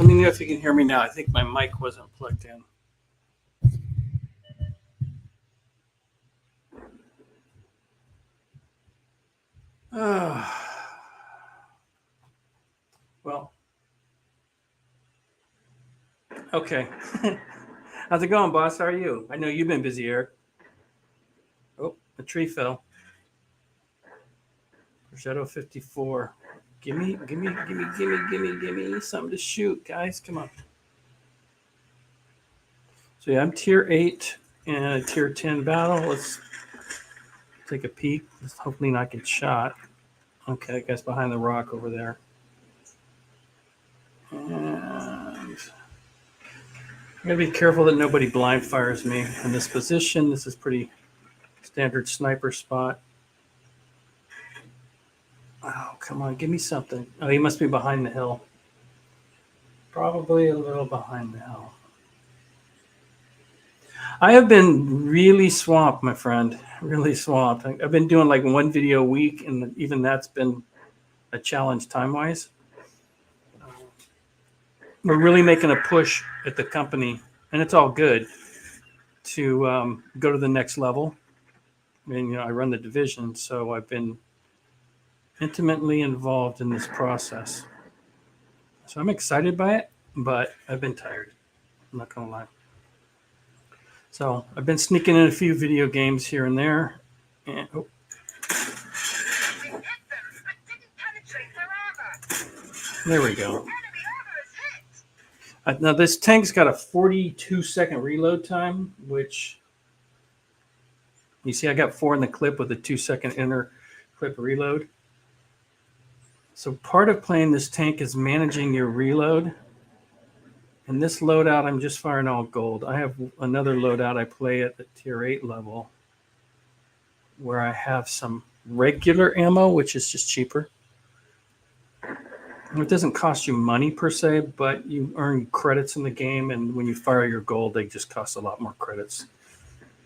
Let me know if you can hear me now. I think my mic wasn't plugged in. Well, okay. How's it going, boss? How are you? I know you've been busy, Eric. Oh, a tree fell. Shadow 54. Give me something to shoot, guys. Come on. So yeah, I'm tier 8 in a tier 10 battle. Let's take a peek. Let's hopefully not get shot. Okay, that guy's behind the rock over there. And I'm gonna be careful that nobody blind fires me in this position. This is pretty standard sniper spot. Oh, come on, give me something. Oh, he must be behind the hill. Probably a little behind the hill. I have been really swamped, my friend. Really swamped. I've been doing like one video a week, and even that's been a challenge time-wise. We're really making a push at the company, and it's all good, to go to the next level. I mean, I run the division, so I've been intimately involved in this process. So I'm excited by it, but I've been tired. I'm not going to lie. So I've been sneaking in a few video games here and there. And, oh. There we go. Now this tank's got a 42-second reload time, which you see I got 4 in the clip with a 2-second inner clip reload. So part of playing this tank is managing your reload. And this loadout, I'm just firing all gold. I have another loadout I play at the tier 8 level where I have some regular ammo, which is just cheaper. It doesn't cost you money per se, but you earn credits in the game, and when you fire your gold, they just cost a lot more credits.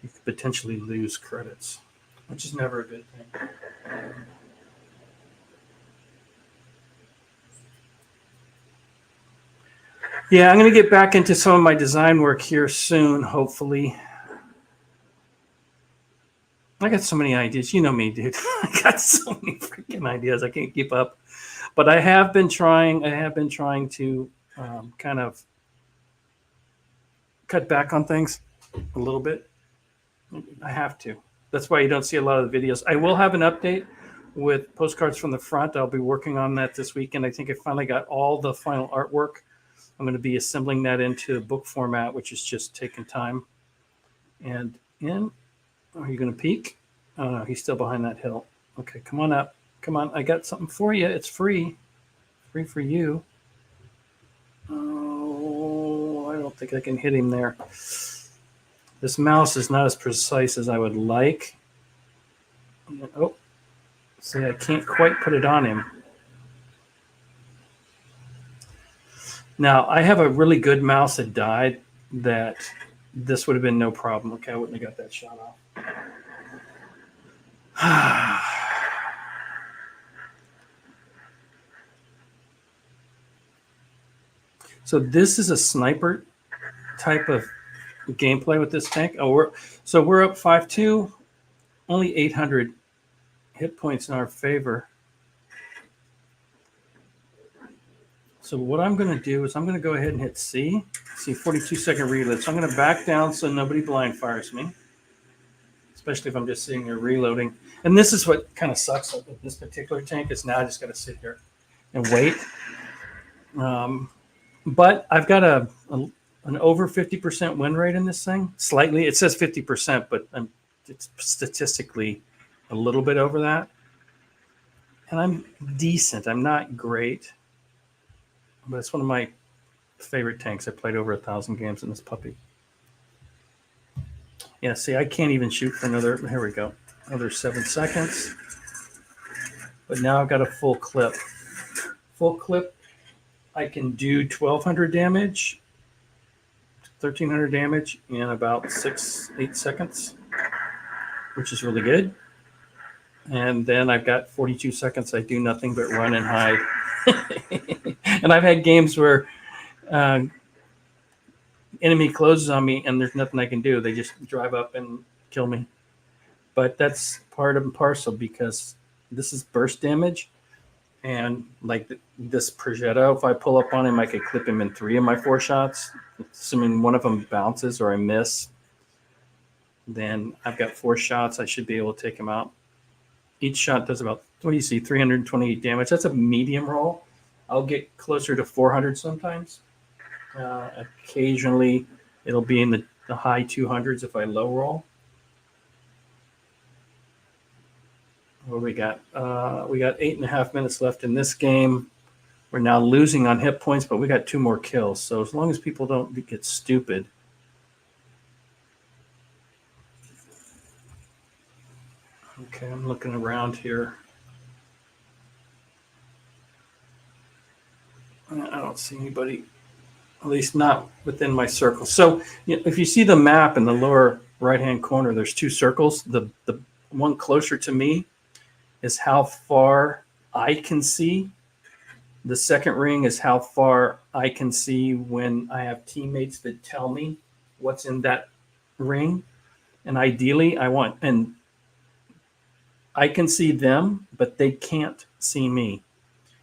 You could potentially lose credits, which is never a good thing. Yeah, I'm going to get back into some of my design work here soon, hopefully. I got so many ideas. You know me, dude. I got so many freaking ideas. I can't keep up. But I have been trying to kind of cut back on things a little bit. I have to. That's why you don't see a lot of the videos. I will have an update with postcards from the front. I'll be working on that this weekend. I think I finally got all the final artwork. I'm going to be assembling that into book format, which is just taking time. And are you going to peek? Oh, no, he's still behind that hill. Okay, come on up. Come on, I got something for you. It's free. Free for you. Oh, I don't think I can hit him there. This mouse is not as precise as I would like. Oh, see, I can't quite put it on him. Now, I have a really good mouse that died that this would have been no problem. Okay, I wouldn't have got that shot off. So this is a sniper type of gameplay with this tank. Oh, we're up 5-2, only 800 hit points in our favor. So what I'm going to do is I'm going to go ahead and hit C. See, 42-second reload. So I'm going to back down so nobody blind fires me, especially if I'm just sitting there reloading. And this is what kind of sucks with this particular tank is now I just got to sit here and wait. But I've got an over 50% win rate in this thing. Slightly. It says 50%, but it's statistically a little bit over that. And I'm decent. I'm not great. But it's one of my favorite tanks. I played over 1,000 games in this puppy. Yeah, see, I can't even shoot for another, here we go, another 7 seconds. But now I've got a full clip. Full clip. I can do 1,200 damage, 1,300 damage in about 6-8 seconds, which is really good. And then I've got 42 seconds. I do nothing but run and hide. And I've had games where enemy closes on me and there's nothing I can do. They just drive up and kill me. But that's part and parcel because this is burst damage. And like this Progetto, if I pull up on him, I could clip him in 3 of my 4 shots. Assuming one of them bounces or I miss, then I've got 4 shots. I should be able to take him out. Each shot does about, what do you see, 328 damage. That's a medium roll. I'll get closer to 400 sometimes. Occasionally, it'll be in the high 200s if I low roll. What we got? We got 8.5 minutes left in this game. We're now losing on hit points, but we got 2 more kills. So as long as people don't get stupid. Okay, I'm looking around here. I don't see anybody, at least not within my circle. So if you see the map in the lower right-hand corner, there's 2 circles. The one closer to me is how far I can see. The second ring is how far I can see when I have teammates that tell me what's in that ring. And ideally, and I can see them, but they can't see me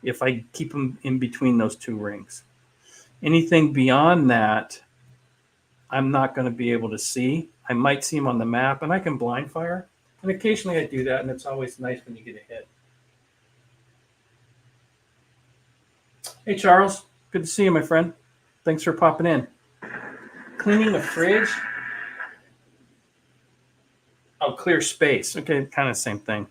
if I keep them in between those 2 rings. Anything beyond that, I'm not going to be able to see. I might see them on the map, and I can blind fire. And occasionally I do that, and it's always nice when you get a hit. Hey, Charles. Good to see you, my friend. Thanks for popping in. Cleaning a fridge? Oh, clear space. Okay, kind of same thing.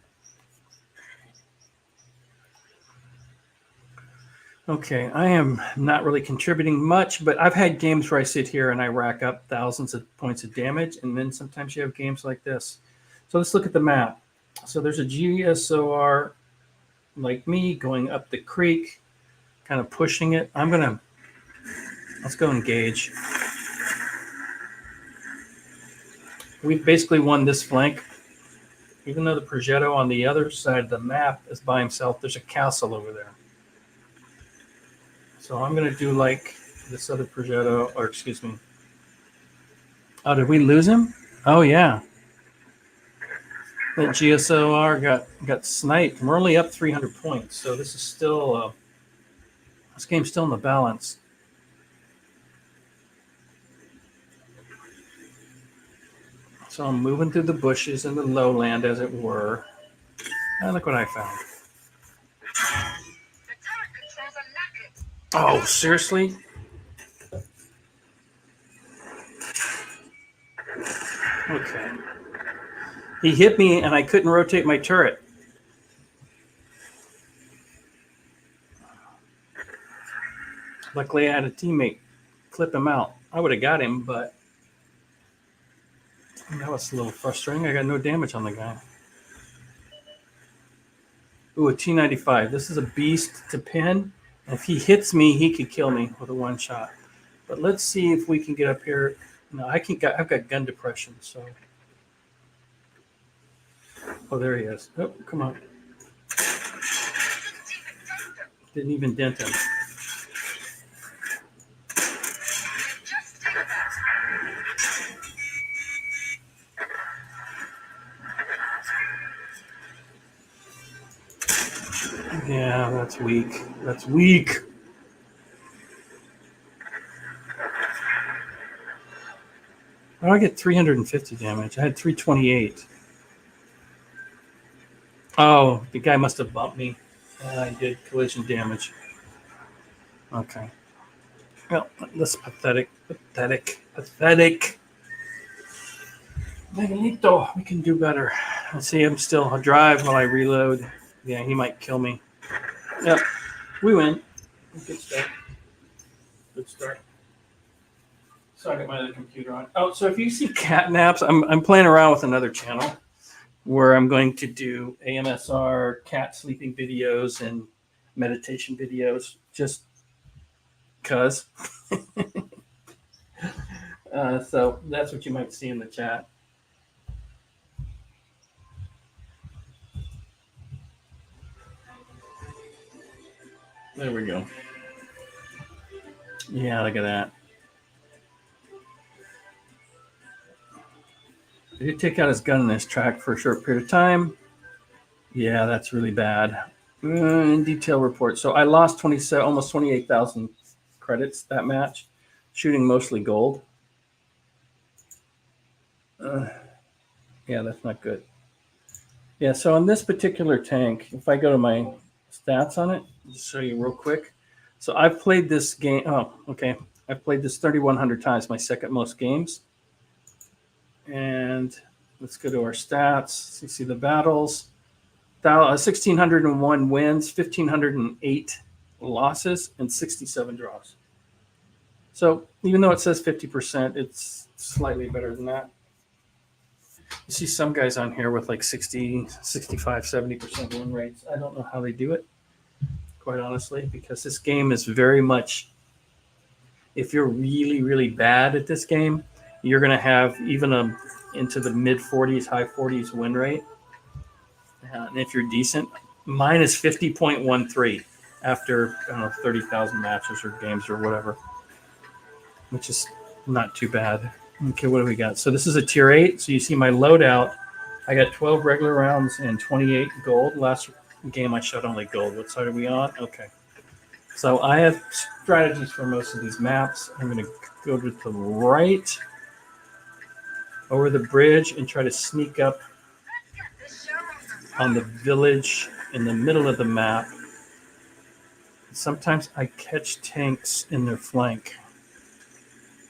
Okay, I am not really contributing much, but I've had games where I sit here and I rack up thousands of points of damage, and then sometimes you have games like this. So let's look at the map. So there's a GSOR like me going up the creek, kind of pushing it. Let's go engage. We've basically won this flank. Even though the Progetto on the other side of the map is by himself, there's a castle over there. So I'm going to do like this other Progetto, or excuse me. Oh, did we lose him? Oh, yeah. That GSOR got sniped. We're only up 300 points, so this is still, this game's still in the balance. So I'm moving through the bushes in the lowland, as it were. And look what I found. Oh, seriously? Okay. He hit me, and I couldn't rotate my turret. Luckily, I had a teammate clip him out. I would have got him, but that was a little frustrating. I got no damage on the guy. Ooh, a T95. This is a beast to pin. And if he hits me, he could kill me with a 1 shot. But let's see if we can get up here. No, I've got gun depression, so. Oh, there he is. Oh, come on. Didn't even dent him. Yeah, that's weak. That's weak. Oh, I get 350 damage. I had 328. Oh, the guy must have bumped me. I did collision damage. Okay. Well, that's pathetic. Pathetic. Miguelito, we can do better. Let's see, I'll drive while I reload. Yeah, he might kill me. Yep, we win. Good start. So I got my other computer on. Oh, so if you see cat naps, I'm playing around with another channel where I'm going to do AMSR, cat sleeping videos, and meditation videos, just because. So that's what you might see in the chat. There we go. Yeah, look at that. Did he take out his gun in this track for a short period of time? Yeah, that's really bad. In detail report. So I lost 27, almost 28,000 credits that match, shooting mostly gold. Yeah, that's not good. Yeah, so on this particular tank, if I go to my stats on it, just show you real quick. So I've played this game. Oh, okay. I've played this 3,100 times, my second most games. And let's go to our stats. You see the battles. 1,601 wins, 1,508 losses, and 67 draws. So even though it says 50%, it's slightly better than that. You see some guys on here with like 60, 65, 70% win rates. I don't know how they do it, quite honestly, because this game is very much, if you're really, really bad at this game, you're going to have even into the mid 40s, high 40s win rate. And if you're decent, mine is 50.13 after, I don't know, 30,000 matches or games or whatever, which is not too bad. Okay, what do we got? So this is a tier 8. So you see my loadout. I got 12 regular rounds and 28 gold. Last game I shot only gold. What side are we on? Okay. So I have strategies for most of these maps. I'm going to go to the right over the bridge and try to sneak up on the village in the middle of the map. Sometimes I catch tanks in their flank.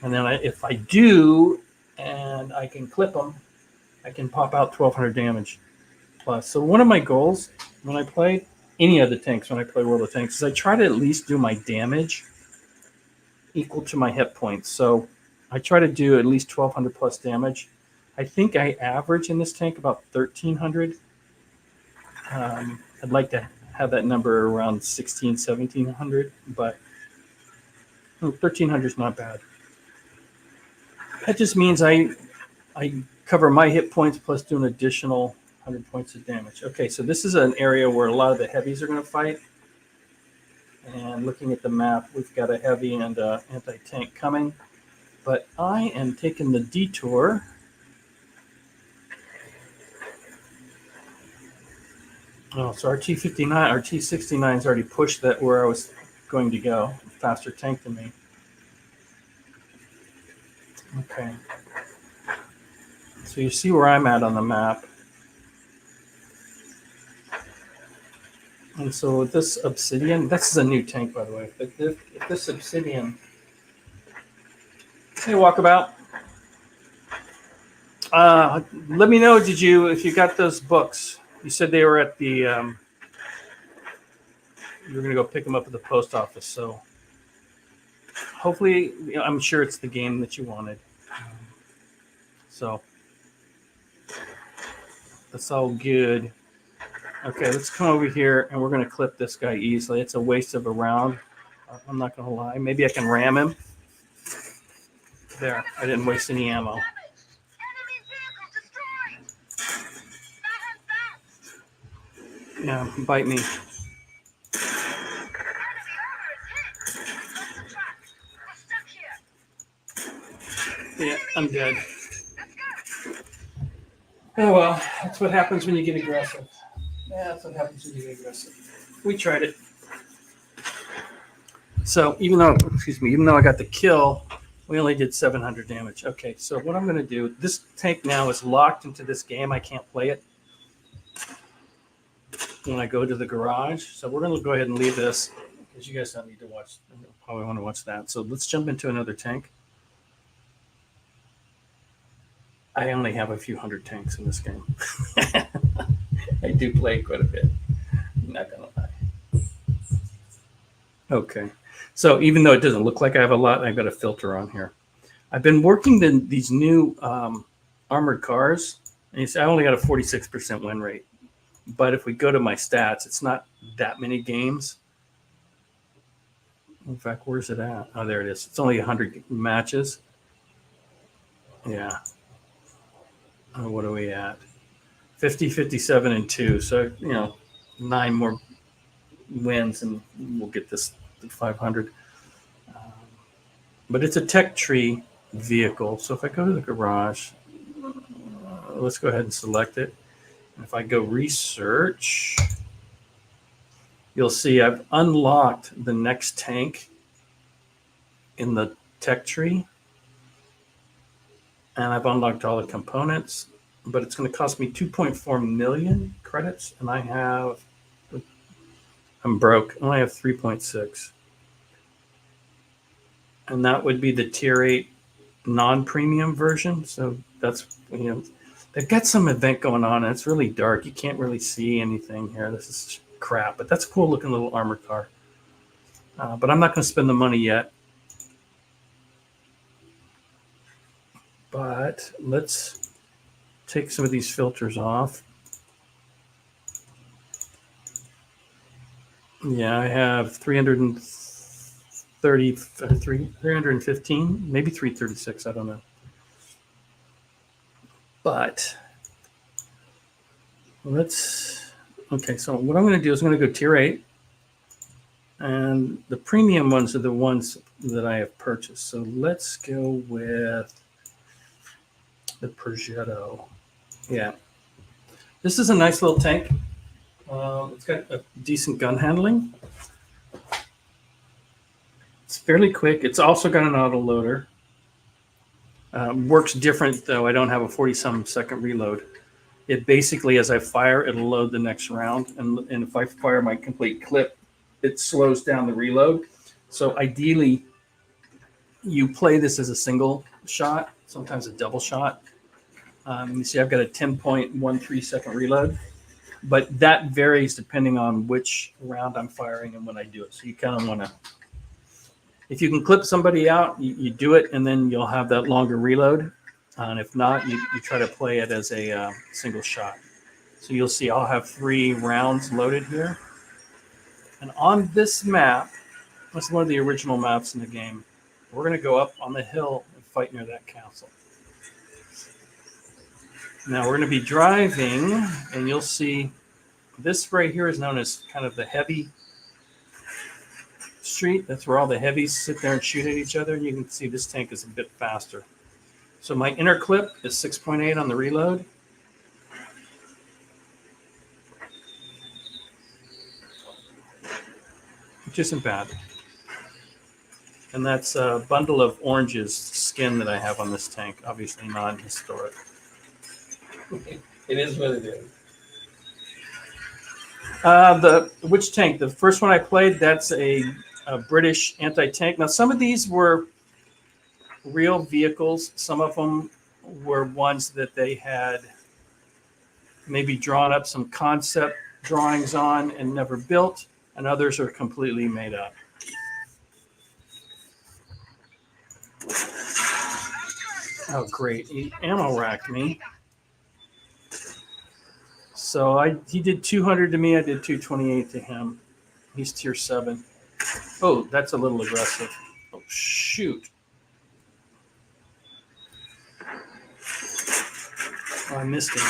And then if I do, and I can clip them, I can pop out 1,200 damage plus. So one of my goals when I play any of the tanks, when I play World of Tanks, is I try to at least do my damage equal to my hit points. So I try to do at least 1,200 plus damage. I think I average in this tank about 1,300. I'd like to have that number around 1,600, 1,700, but 1,300 is not bad. That just means I cover my hit points plus do an additional 100 points of damage. Okay, so this is an area where a lot of the heavies are going to fight. And looking at the map, we've got a heavy and anti-tank coming. But I am taking the detour. Oh, so our T-59, our T-69's already pushed that where I was going to go. Faster tank than me. Okay. So you see where I'm at on the map. And so with this obsidian, this is a new tank, by the way. But if this obsidian, hey, walkabout. Let me know, if you got those books? You said they were at the, you were going to go pick them up at the post office. So hopefully, I'm sure it's the game that you wanted. So that's all good. Okay, let's come over here and we're going to clip this guy easily. It's a waste of a round. I'm not going to lie. Maybe I can ram him. There, I didn't waste any ammo. Yeah, bite me. Yeah, I'm dead. Oh well, that's what happens when you get aggressive. Yeah, that's what happens when you get aggressive. We tried it. So even though I got the kill, we only did 700 damage. Okay, so what I'm going to do, this tank now is locked into this game. I can't play it when I go to the garage. So we're going to go ahead and leave this because you guys don't need to watch. Probably want to watch that. So let's jump into another tank. I only have a few hundred tanks in this game. I do play quite a bit. I'm not going to lie. Okay. So even though it doesn't look like I have a lot, I've got a filter on here. I've been working these new armored cars. And I only got a 46% win rate. But if we go to my stats, it's not that many games. In fact, where's it at? Oh, there it is. It's only 100 matches. Yeah. Oh, what are we at? 50, 57, and 2. So, 9 more wins and we'll get this to 500. but it's a tech tree vehicle. So if I go to the garage, let's go ahead and select it. And if I go research, you'll see I've unlocked the next tank in the tech tree. And I've unlocked all the components, but it's going to cost me 2.4 million credits. And I'm broke. I only have 3.6. And that would be the tier 8 non-premium version. So that's, they've got some event going on, and it's really dark. You can't really see anything here. This is crap, but that's a cool looking little armored car. But I'm not going to spend the money yet. But let's take some of these filters off. Yeah, I have 315, maybe 336, I don't know. But okay, so what I'm going to do is I'm going to go tier 8. And the premium ones are the ones that I have purchased. So let's go with the Progetto. Yeah. This is a nice little tank. It's got a decent gun handling. It's fairly quick. It's also got an auto loader. Works different, though. I don't have a 40-some second reload. It basically, as I fire, it'll load the next round. And if I fire my complete clip, it slows down the reload. So ideally, you play this as a single shot, sometimes a double shot. You see I've got a 10.13 second reload, but that varies depending on which round I'm firing and when I do it. So you kind of want to, if you can clip somebody out, you do it, and then you'll have that longer reload. And if not, you try to play it as a single shot. So you'll see I'll have 3 rounds loaded here. And on this map, this is one of the original maps in the game, we're going to go up on the hill and fight near that castle. Now we're going to be driving, and you'll see this right here is known as kind of the heavy street. That's where all the heavies sit there and shoot at each other. And you can see this tank is a bit faster. So my inner clip is 6.8 on the reload. Which isn't bad. And that's a bundle of oranges skin that I have on this tank. Obviously non-historic. It is what it is. Which tank? The first one I played, that's a British anti-tank. Now, some of these were real vehicles. Some of them were ones that they had maybe drawn up some concept drawings on and never built, and others are completely made up. Oh, great. He ammo racked me. So he did 200 to me. I did 228 to him. He's tier 7. Oh, that's a little aggressive. Oh, shoot. Oh, I missed him.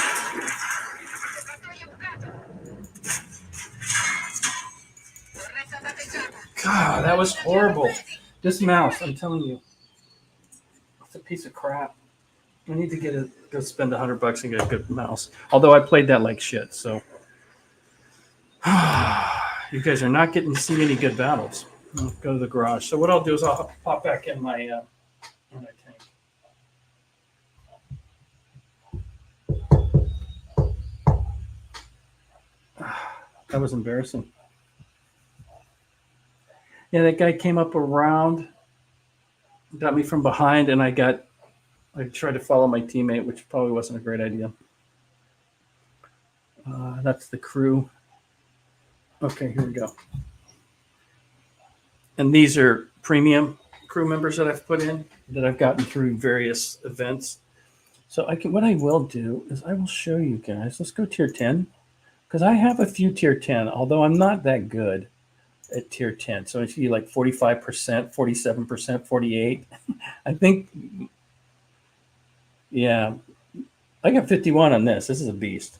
God, that was horrible. This mouse, I'm telling you, it's a piece of crap. I need to go spend $100 and get a good mouse. Although I played that like shit, so you guys are not getting to see any good battles. I'll go to the garage. So what I'll do is I'll pop back in my tank. That was embarrassing. Yeah, that guy came up around, got me from behind, and I tried to follow my teammate, which probably wasn't a great idea. That's the crew. Okay, here we go. And these are premium crew members that I've put in, that I've gotten through various events. So what I will do is I will show you guys. Let's go tier 10, because I have a few tier 10, although I'm not that good at tier 10. So I see like 45%, 47%, 48. I think, yeah, I got 51 on this. This is a beast.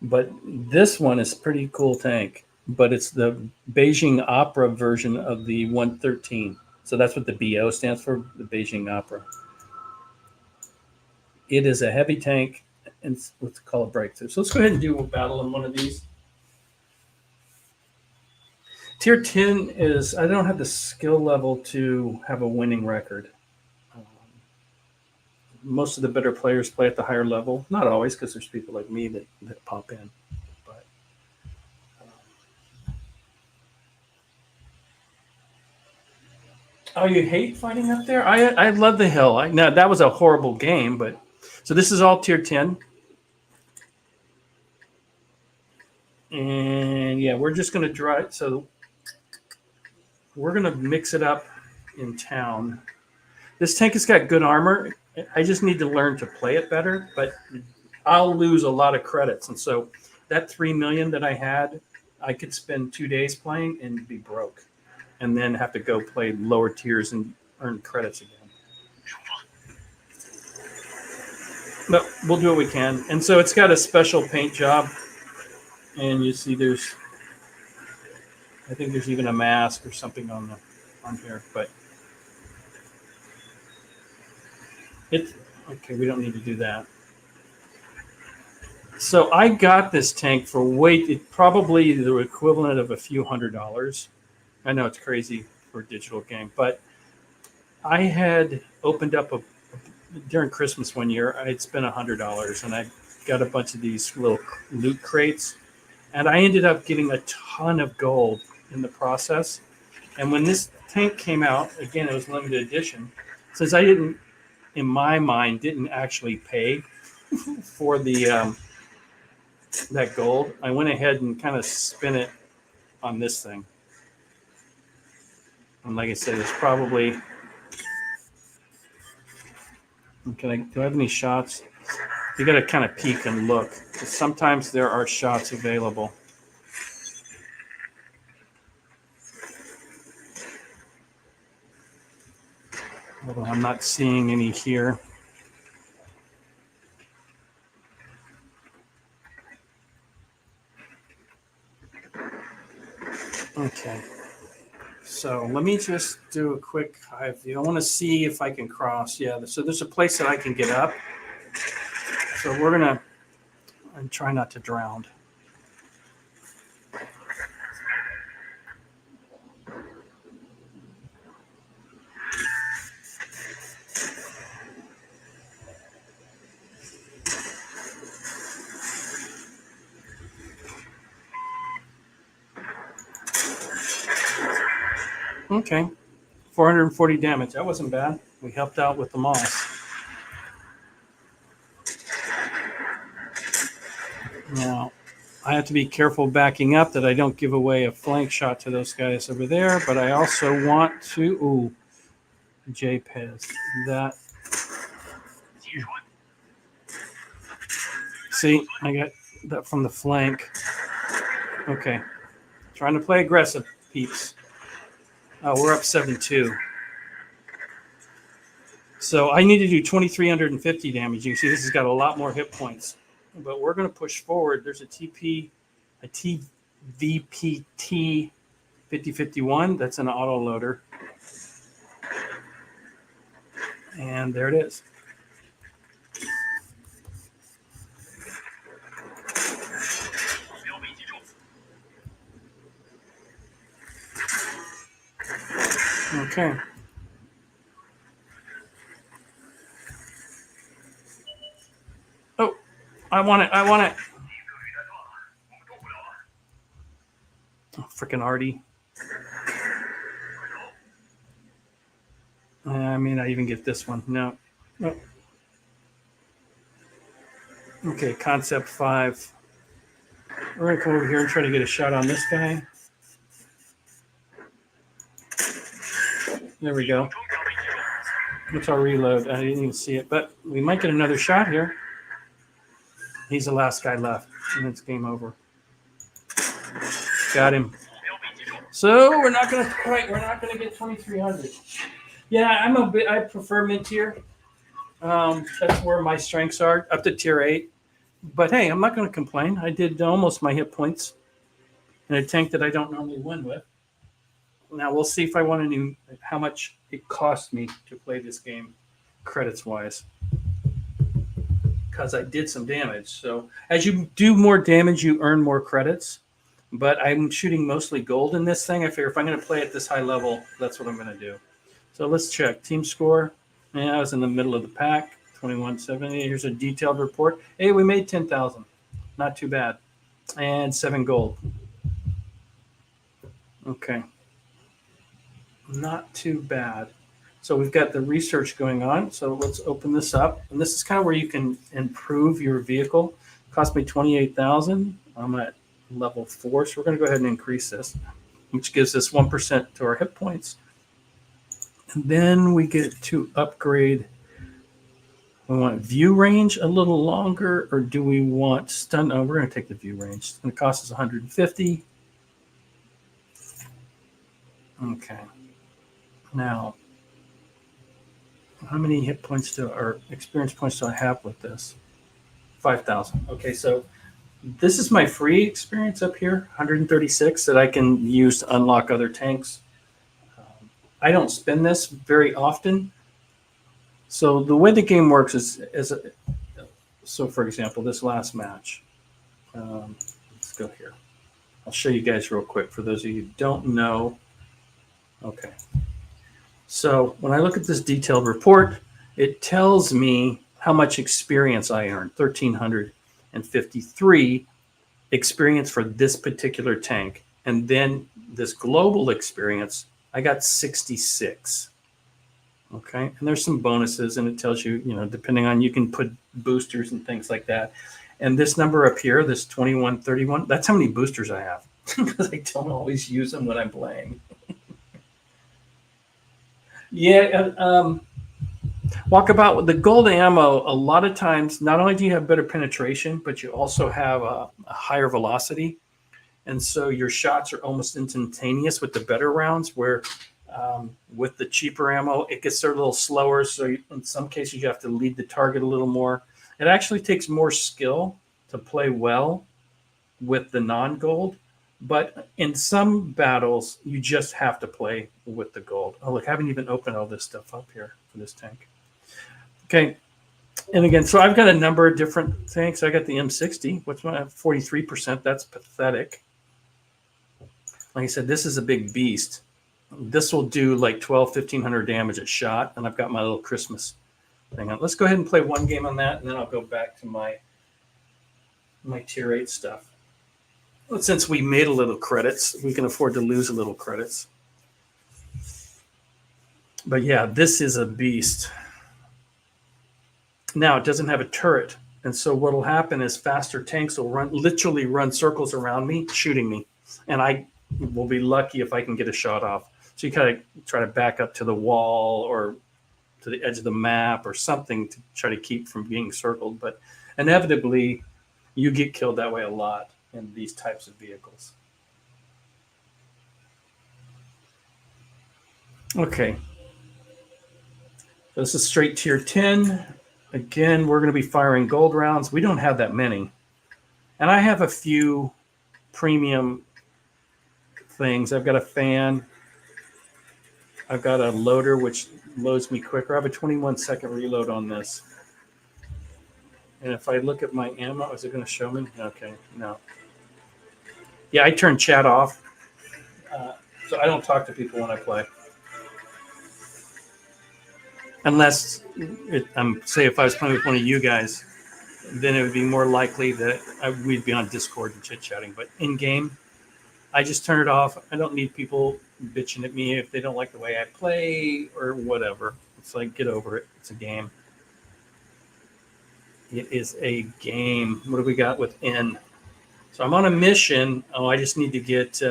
But this one is pretty cool tank. But it's the Beijing Opera version of the 113. So that's what the BO stands for, the Beijing Opera. It is a heavy tank, and let's call it breakthrough. So let's go ahead and do a battle in one of these. Tier 10 is, I don't have the skill level to have a winning record. Most of the better players play at the higher level. Not always, because there's people like me that pop in. But oh, you hate fighting up there? I love the hill. Now that was a horrible game, but so this is all tier 10. And yeah, we're just going to draw it. So we're going to mix it up in town. This tank has got good armor. I just need to learn to play it better, but I'll lose a lot of credits. And so that 3 million that I had, I could spend 2 days playing and be broke, and then have to go play lower tiers and earn credits again. But we'll do what we can. And so it's got a special paint job. And you see I think there's even a mask or something on here, but it's okay. We don't need to do that. So I got this tank for probably the equivalent of a few $100s. I know it's crazy for a digital game, but I had opened up during Christmas one year. I had spent $100 and I got a bunch of these little loot crates. And I ended up getting a ton of gold in the process. And when this tank came out, again, it was limited edition. Since I didn't actually pay for the that gold, I went ahead and kind of spent it on this thing. And like I said, it's probably. Do I have any shots? You got to kind of peek and look. Sometimes there are shots available. Although I'm not seeing any here. Okay. So let me just do a quick high view. I want to see if I can cross. Yeah, so there's a place that I can get up. So we're going to try not to drown. Okay, 440 damage. That wasn't bad. We helped out with the moss. Now, I have to be careful backing up that I don't give away a flank shot to those guys over there, but I also want to... Ooh, JPEG. That... See, I got that from the flank. Okay. Trying to play aggressive, peeps. Oh, we're up 7-2. So I need to do 2,350 damage. You can see this has got a lot more hit points. But we're going to push forward. There's a TVPT 5051. That's an auto loader. And there it is. Okay. Oh, I want it. Oh, freaking Artie. I may not even get this one. No. Okay, concept 5. We're going to come over here and try to get a shot on this guy. There we go. What's our reload? I didn't even see it, but we might get another shot here. He's the last guy left, and it's game over. Got him. So we're not going to get 2,300. Yeah, I prefer mid-tier. That's where my strengths are, up to tier 8. But hey, I'm not going to complain. I did almost my hit points in a tank that I don't normally win with. Now we'll see if I want to know how much it cost me to play this game, credits wise, because I did some damage. So as you do more damage, you earn more credits. But I'm shooting mostly gold in this thing. I figure if I'm going to play at this high level, that's what I'm going to do. So let's check team score. Yeah, I was in the middle of the pack, 2170. Here's a detailed report. Hey, we made 10,000. Not too bad. And 7 gold. Okay. Not too bad. So we've got the research going on. So let's open this up. And this is kind of where you can improve your vehicle. Cost me 28,000. I'm at level 4. So we're going to go ahead and increase this, which gives us 1% to our hit points. And then we get to upgrade. We want view range a little longer, or do we want stun? Oh, we're going to take the view range. It's going to cost us 150. Okay. Now, how many hit points or experience points do I have with this? 5,000. Okay, so this is my free experience up here, 136 that I can use to unlock other tanks. I don't spend this very often. So the way the game works is, so for example, this last match, let's go here. I'll show you guys real quick for those of you who don't know. Okay. So when I look at this detailed report, it tells me how much experience I earned, 1,353 experience for this particular tank. And then this global experience, I got 66. Okay. And there's some bonuses, and it tells you, depending on, you can put boosters and things like that. And this number up here, this 2131, that's how many boosters I have because I don't always use them when I'm playing. Yeah. Walkabout with the gold ammo, a lot of times, not only do you have better penetration, but you also have a higher velocity. And so your shots are almost instantaneous with the better rounds, where with the cheaper ammo, it gets a little slower. So in some cases, you have to lead the target a little more. It actually takes more skill to play well with the non-gold. But in some battles, you just have to play with the gold. Oh, look, I haven't even opened all this stuff up here for this tank. Okay. And again, so I've got a number of different tanks. I got the M60, which I have 43%. That's pathetic. Like I said, this is a big beast. This will do like 1,500 damage a shot. And I've got my little Christmas thing on. Let's go ahead and play one game on that, and then I'll go back to my tier 8 stuff. Well, since we made a little credits, we can afford to lose a little credits. But yeah, this is a beast. Now, it doesn't have a turret. And so what will happen is faster tanks will literally run circles around me, shooting me. And I will be lucky if I can get a shot off. So you kind of try to back up to the wall or to the edge of the map or something to try to keep from being circled. But inevitably, you get killed that way a lot in these types of vehicles. Okay. This is straight tier 10. Again, we're going to be firing gold rounds. We don't have that many. And I have a few premium things. I've got a fan. I've got a loader, which loads me quicker. I have a 21-second reload on this. And if I look at my ammo, is it going to show me? Okay, no. Yeah, I turn chat off. So I don't talk to people when I play. Unless, say if I was playing with one of you guys, then it would be more likely that we'd be on Discord and chit-chatting. But in-game, I just turn it off. I don't need people bitching at me if they don't like the way I play or whatever. It's like, get over it. It's a game. It is a game. What do we got with N? So I'm on a mission. Oh, I just need to get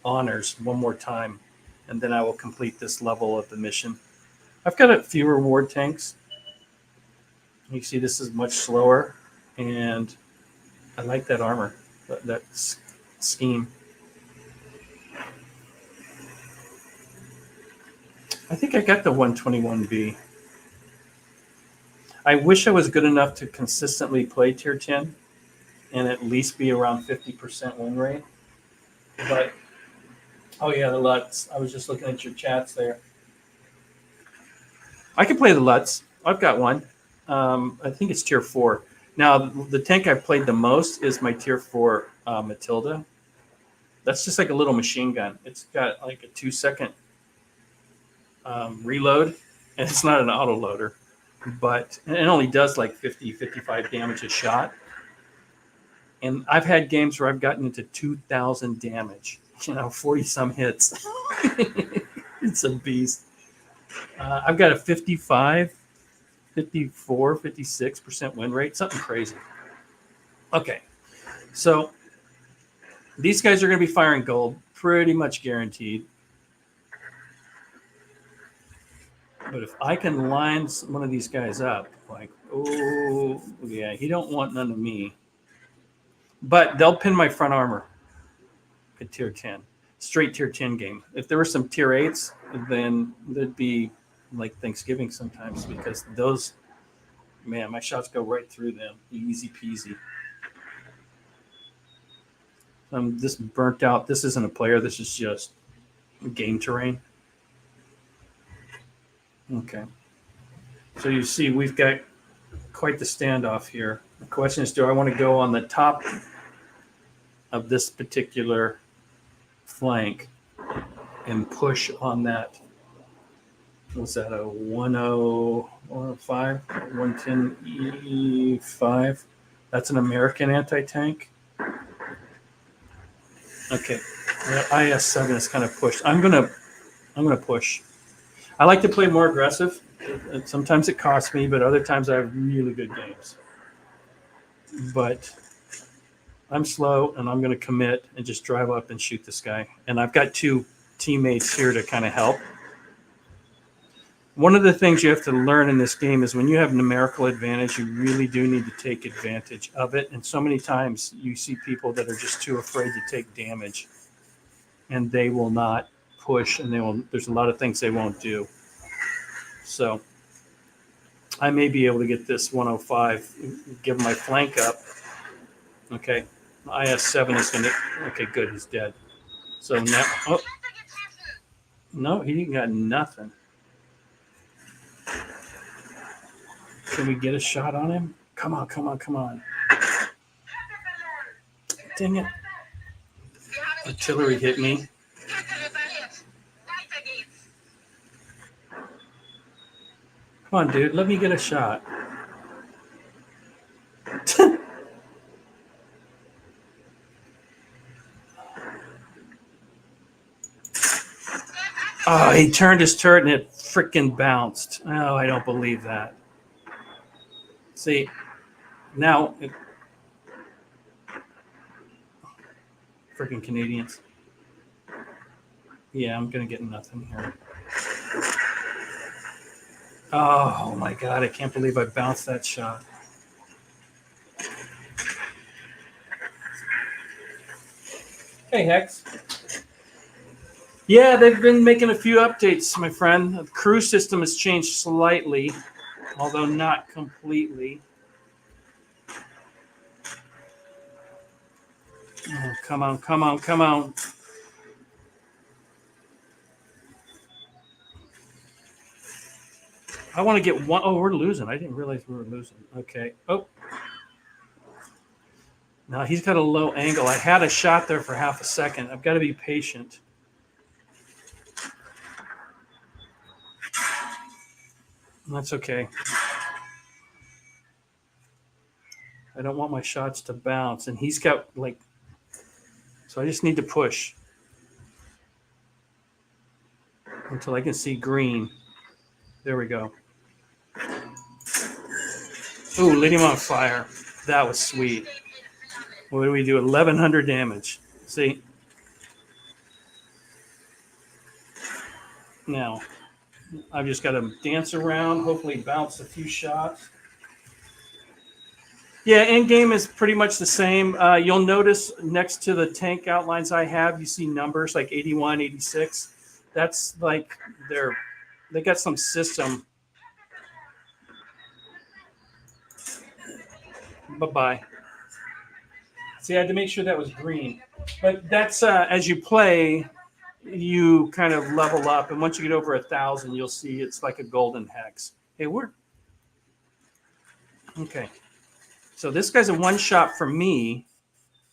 honors one more time, and then I will complete this level of the mission. I've got a few reward tanks. You see this is much slower, and I like that armor, that scheme. I think I got the 121B. I wish I was good enough to consistently play tier 10 and at least be around 50% win rate. But Oh yeah, the Lutz. I was just looking at your chats there. I can play the Lutz. I've got one. I think it's tier 4. Now the tank I've played the most is my tier 4 Matilda. That's just like a little machine gun. It's got like a 2-second reload, and it's not an auto loader, but it only does like 50, 55 damage a shot. And I've had games where I've gotten into 2,000 damage, 40 some hits. It's a beast. I've got a 55, 54, 56% win rate, something crazy. Okay, so these guys are going to be firing gold, pretty much guaranteed. But if I can line one of these guys up, like, oh, yeah, he don't want none of me. But they'll pin my front armor at tier 10. Straight tier 10 game. If there were some tier 8s, then there'd be like Thanksgiving sometimes because those, man, my shots go right through them. Easy peasy. I'm this burnt out. This isn't a player. This is just game terrain. Okay. So you see we've got quite the standoff here. The question is, do I want to go on the top of this particular flank and push on that? What's that, a 105, 110 E5? That's an American anti-tank. Okay, IS-7 is kind of pushed. I'm gonna push. I like to play more aggressive. Sometimes it costs me, but other times I have really good games. But I'm slow, and I'm going to commit and just drive up and shoot this guy. And I've got 2 teammates here to kind of help. One of the things you have to learn in this game is when you have numerical advantage, you really do need to take advantage of it. And so many times you see people that are just too afraid to take damage, and they will not push, and there's a lot of things they won't do. So I may be able to get this 105, give my flank up. Okay, IS-7 is going to, okay, good, he's dead. So now, oh, no, he got nothing. Can we get a shot on him? Come on, come on, come on. Dang it. Artillery hit me. Come on, dude, let me get a shot. Oh, he turned his turret and it freaking bounced. Oh, I don't believe that. See, now, freaking Canadians. Yeah, I'm going to get nothing here. Oh, my God, I can't believe I bounced that shot. Hey, Hex. Yeah, they've been making a few updates, my friend. The crew system has changed slightly, although not completely. Oh, come on, come on, come on. I want to get one. Oh, we're losing. I didn't realize we were losing. Okay. Oh. Now he's got a low angle. I had a shot there for half a second. I've got to be patient. That's okay. I don't want my shots to bounce. And he's got like, so I just need to push until I can see green. There we go. Ooh, lit him on fire. That was sweet. What do we do? 1,100 damage. See? Now, I've just got to dance around, hopefully bounce a few shots. Yeah, end game is pretty much the same. You'll notice next to the tank outlines I have, you see numbers like 81, 86. That's like they got some system. Bye-bye. See, I had to make sure that was green. But that's as you play, you kind of level up, and once you get over 1,000, you'll see it's like a golden hex. Hey, okay. So this guy's a one shot for me.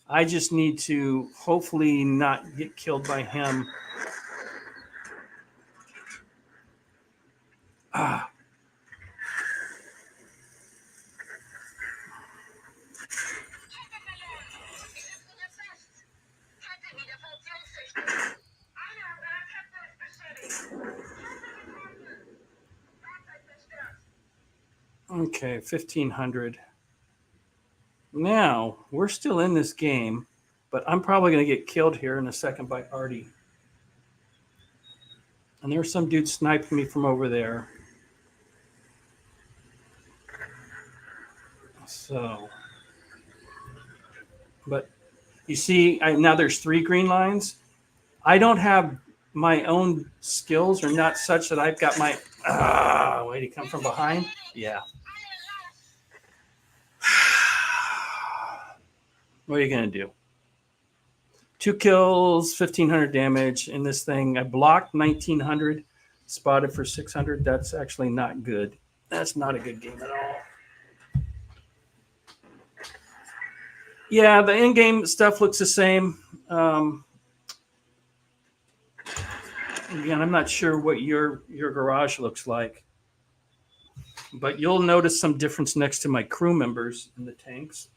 I just need to hopefully not get killed by him. Ah. Okay, 1,500. Now, we're still in this game, but I'm probably going to get killed here in a second by Artie. And there's some dude sniping me from over there. So, but you see, now there's 3 green lines. I don't have my own skills are not such that I've got my, wait, he come from behind? Yeah. What are you going to do? 2 kills, 1,500 damage in this thing. I blocked 1,900, spotted for 600. That's actually not good. That's not a good game at all. Yeah, the in-game stuff looks the same. Again, I'm not sure what your garage looks like, but you'll notice some difference next to my crew members in the tanks.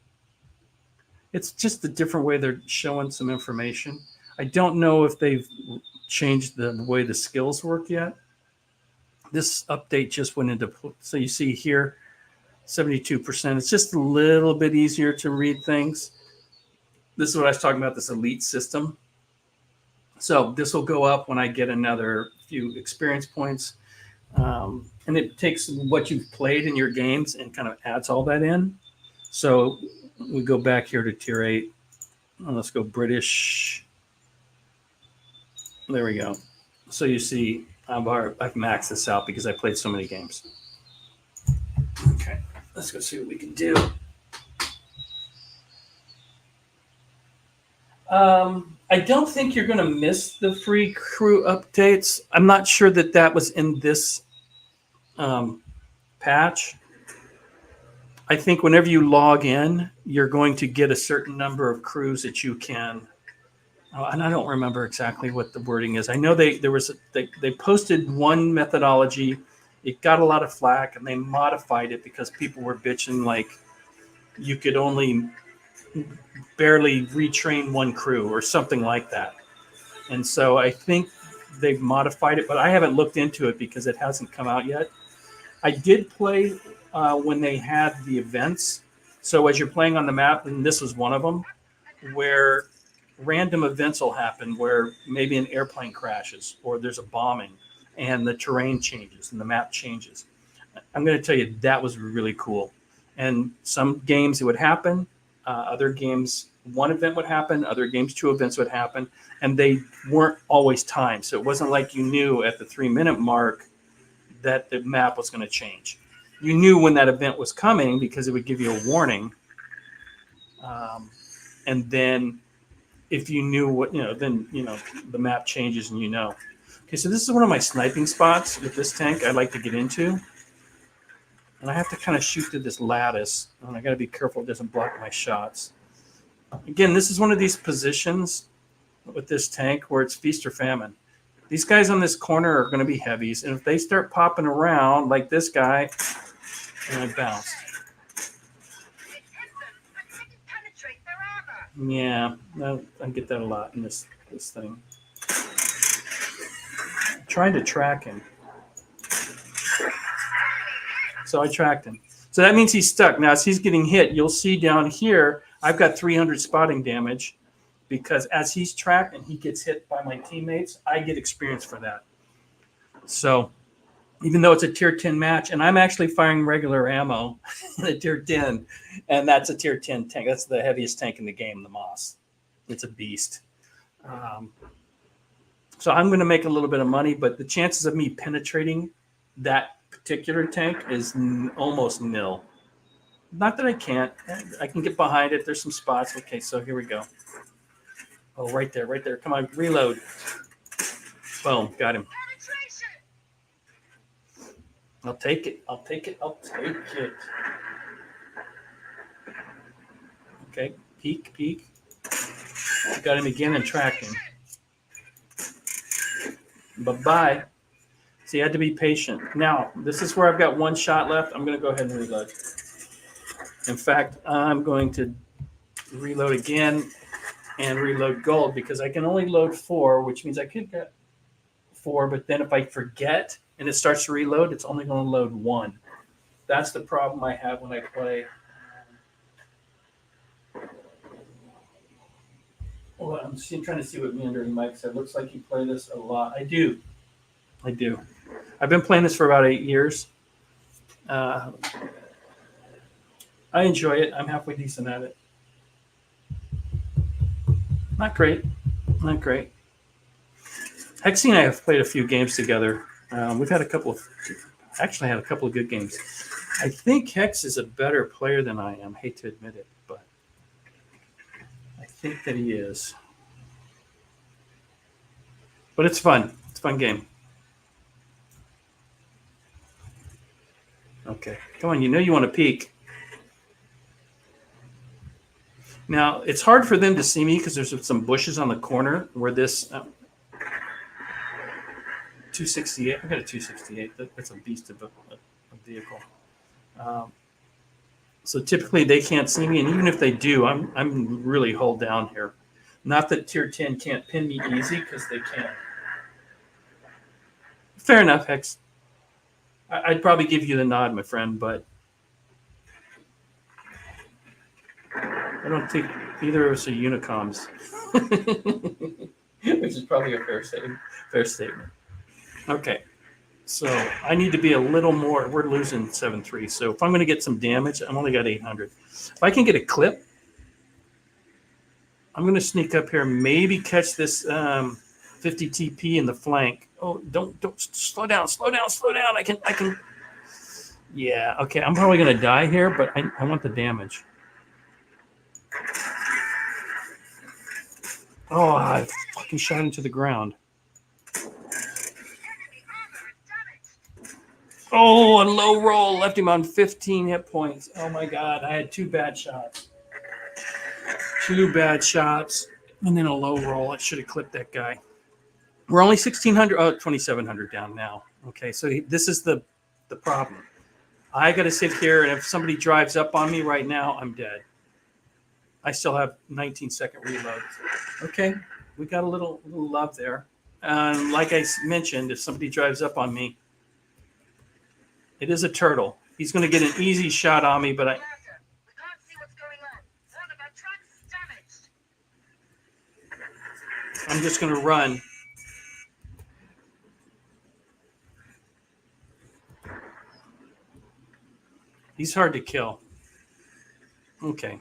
It's just a different way they're showing some information. I don't know if they've changed the way the skills work yet. This update just went into, so you see here, 72%. It's just a little bit easier to read things. This is what I was talking about, this elite system. So this will go up when I get another few experience points. And it takes what you've played in your games and kind of adds all that in. So we go back here to tier 8. Let's go British. There we go. So you see, I've maxed this out because I played so many games. Okay, let's go see what we can do. I don't think you're going to miss the free crew updates. I'm not sure that that was in this patch. I think whenever you log in, you're going to get a certain number of crews that you can. And I don't remember exactly what the wording is. I know they posted one methodology. It got a lot of flack, and they modified it because people were bitching like you could only barely retrain one crew or something like that. And so I think they've modified it, but I haven't looked into it because it hasn't come out yet. I did play when they had the events. So as you're playing on the map, and this was one of them, where random events will happen where maybe an airplane crashes or there's a bombing and the terrain changes and the map changes. I'm going to tell you, that was really cool. And some games it would happen. Other games, one event would happen. Other games, 2 events would happen. And they weren't always timed. So it wasn't like you knew at the 3-minute mark that the map was going to change. You knew when that event was coming because it would give you a warning. And then if you knew what, then, the map changes and Okay, so this is one of my sniping spots with this tank I like to get into. And I have to kind of shoot through this lattice. And I got to be careful it doesn't block my shots. Again, this is one of these positions with this tank where it's feast or famine. These guys on this corner are going to be heavies. And if they start popping around like this guy, and I bounced. Yeah, I get that a lot in this thing. I'm trying to track him. So I tracked him. So that means he's stuck. Now, as he's getting hit, you'll see down here, I've got 300 spotting damage because as he's tracked and he gets hit by my teammates, I get experience for that. So even though it's a tier 10 match, and I'm actually firing regular ammo in a tier 10, and that's a tier 10 tank. That's the heaviest tank in the game, the Moss. It's a beast. So I'm going to make a little bit of money, but the chances of me penetrating that particular tank is almost nil. Not that I can't. I can get behind it. There's some spots. Okay, so here we go. Oh, right there. Come on, reload. Boom, got him. I'll take it. I'll take it. I'll take it. Okay, peek, peek. Got him again and tracked him. Bye-bye. So you had to be patient. Now, this is where I've got one shot left. I'm going to go ahead and reload. In fact, I'm going to reload again and reload gold because I can only load 4, which means I could get 4, but then if I forget and it starts to reload, it's only going to load 1. That's the problem I have when I play. Well, I'm trying to see what Meandering Mike said. Looks like you play this a lot. I do. I've been playing this for about 8 years. I enjoy it. I'm halfway decent at it. Not great. Hexy and I have played a few games together. We've had a couple of good games. I think Hex is a better player than I am. Hate to admit it, but I think that he is. But it's fun. It's a fun game. Okay, come on. You want to peek. Now, it's hard for them to see me because there's some bushes on the corner where this 268. I've got a 268. That's a beast of a vehicle. So typically they can't see me, and even if they do, I'm really hull down here. Not that Tier 10 can't pin me easy because they can. Fair enough, Hex. I'd probably give you the nod, my friend, but I don't think either of us are unicoms. Which is probably a fair statement. Okay, so I need to be a little more. We're losing 7-3, so if I'm going to get some damage, I'm only got 800. If I can get a clip, I'm going to sneak up here, maybe catch this 50 TP in the flank. Oh, don't slow down. I can. Yeah, okay. I'm probably going to die here, but I want the damage. Oh, I fucking shot into the ground. Oh, a low roll left him on 15 hit points. Oh my God, I had 2 bad shots. 2 bad shots, and then a low roll. I should have clipped that guy. We're only 1,600, 2,700 down now. Okay, so this is the problem. I got to sit here, and if somebody drives up on me right now, I'm dead. I still have 19-second reload. Okay, we got a little love there. Like I mentioned, if somebody drives up on me, it is a turtle. He's going to get an easy shot on me, but I'm just going to run. He's hard to kill. Okay.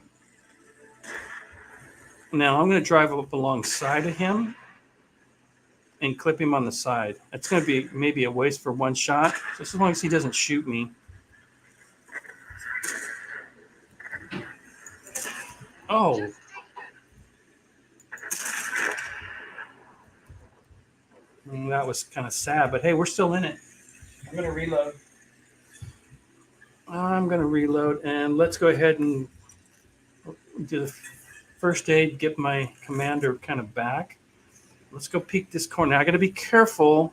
Now I'm going to drive up alongside of him and clip him on the side. It's going to be maybe a waste for 1 shot, just as long as he doesn't shoot me. Oh. That was kind of sad, but hey, we're still in it. I'm going to reload, and let's go ahead and do the first aid, get my commander kind of back. Let's go peek this corner. I got to be careful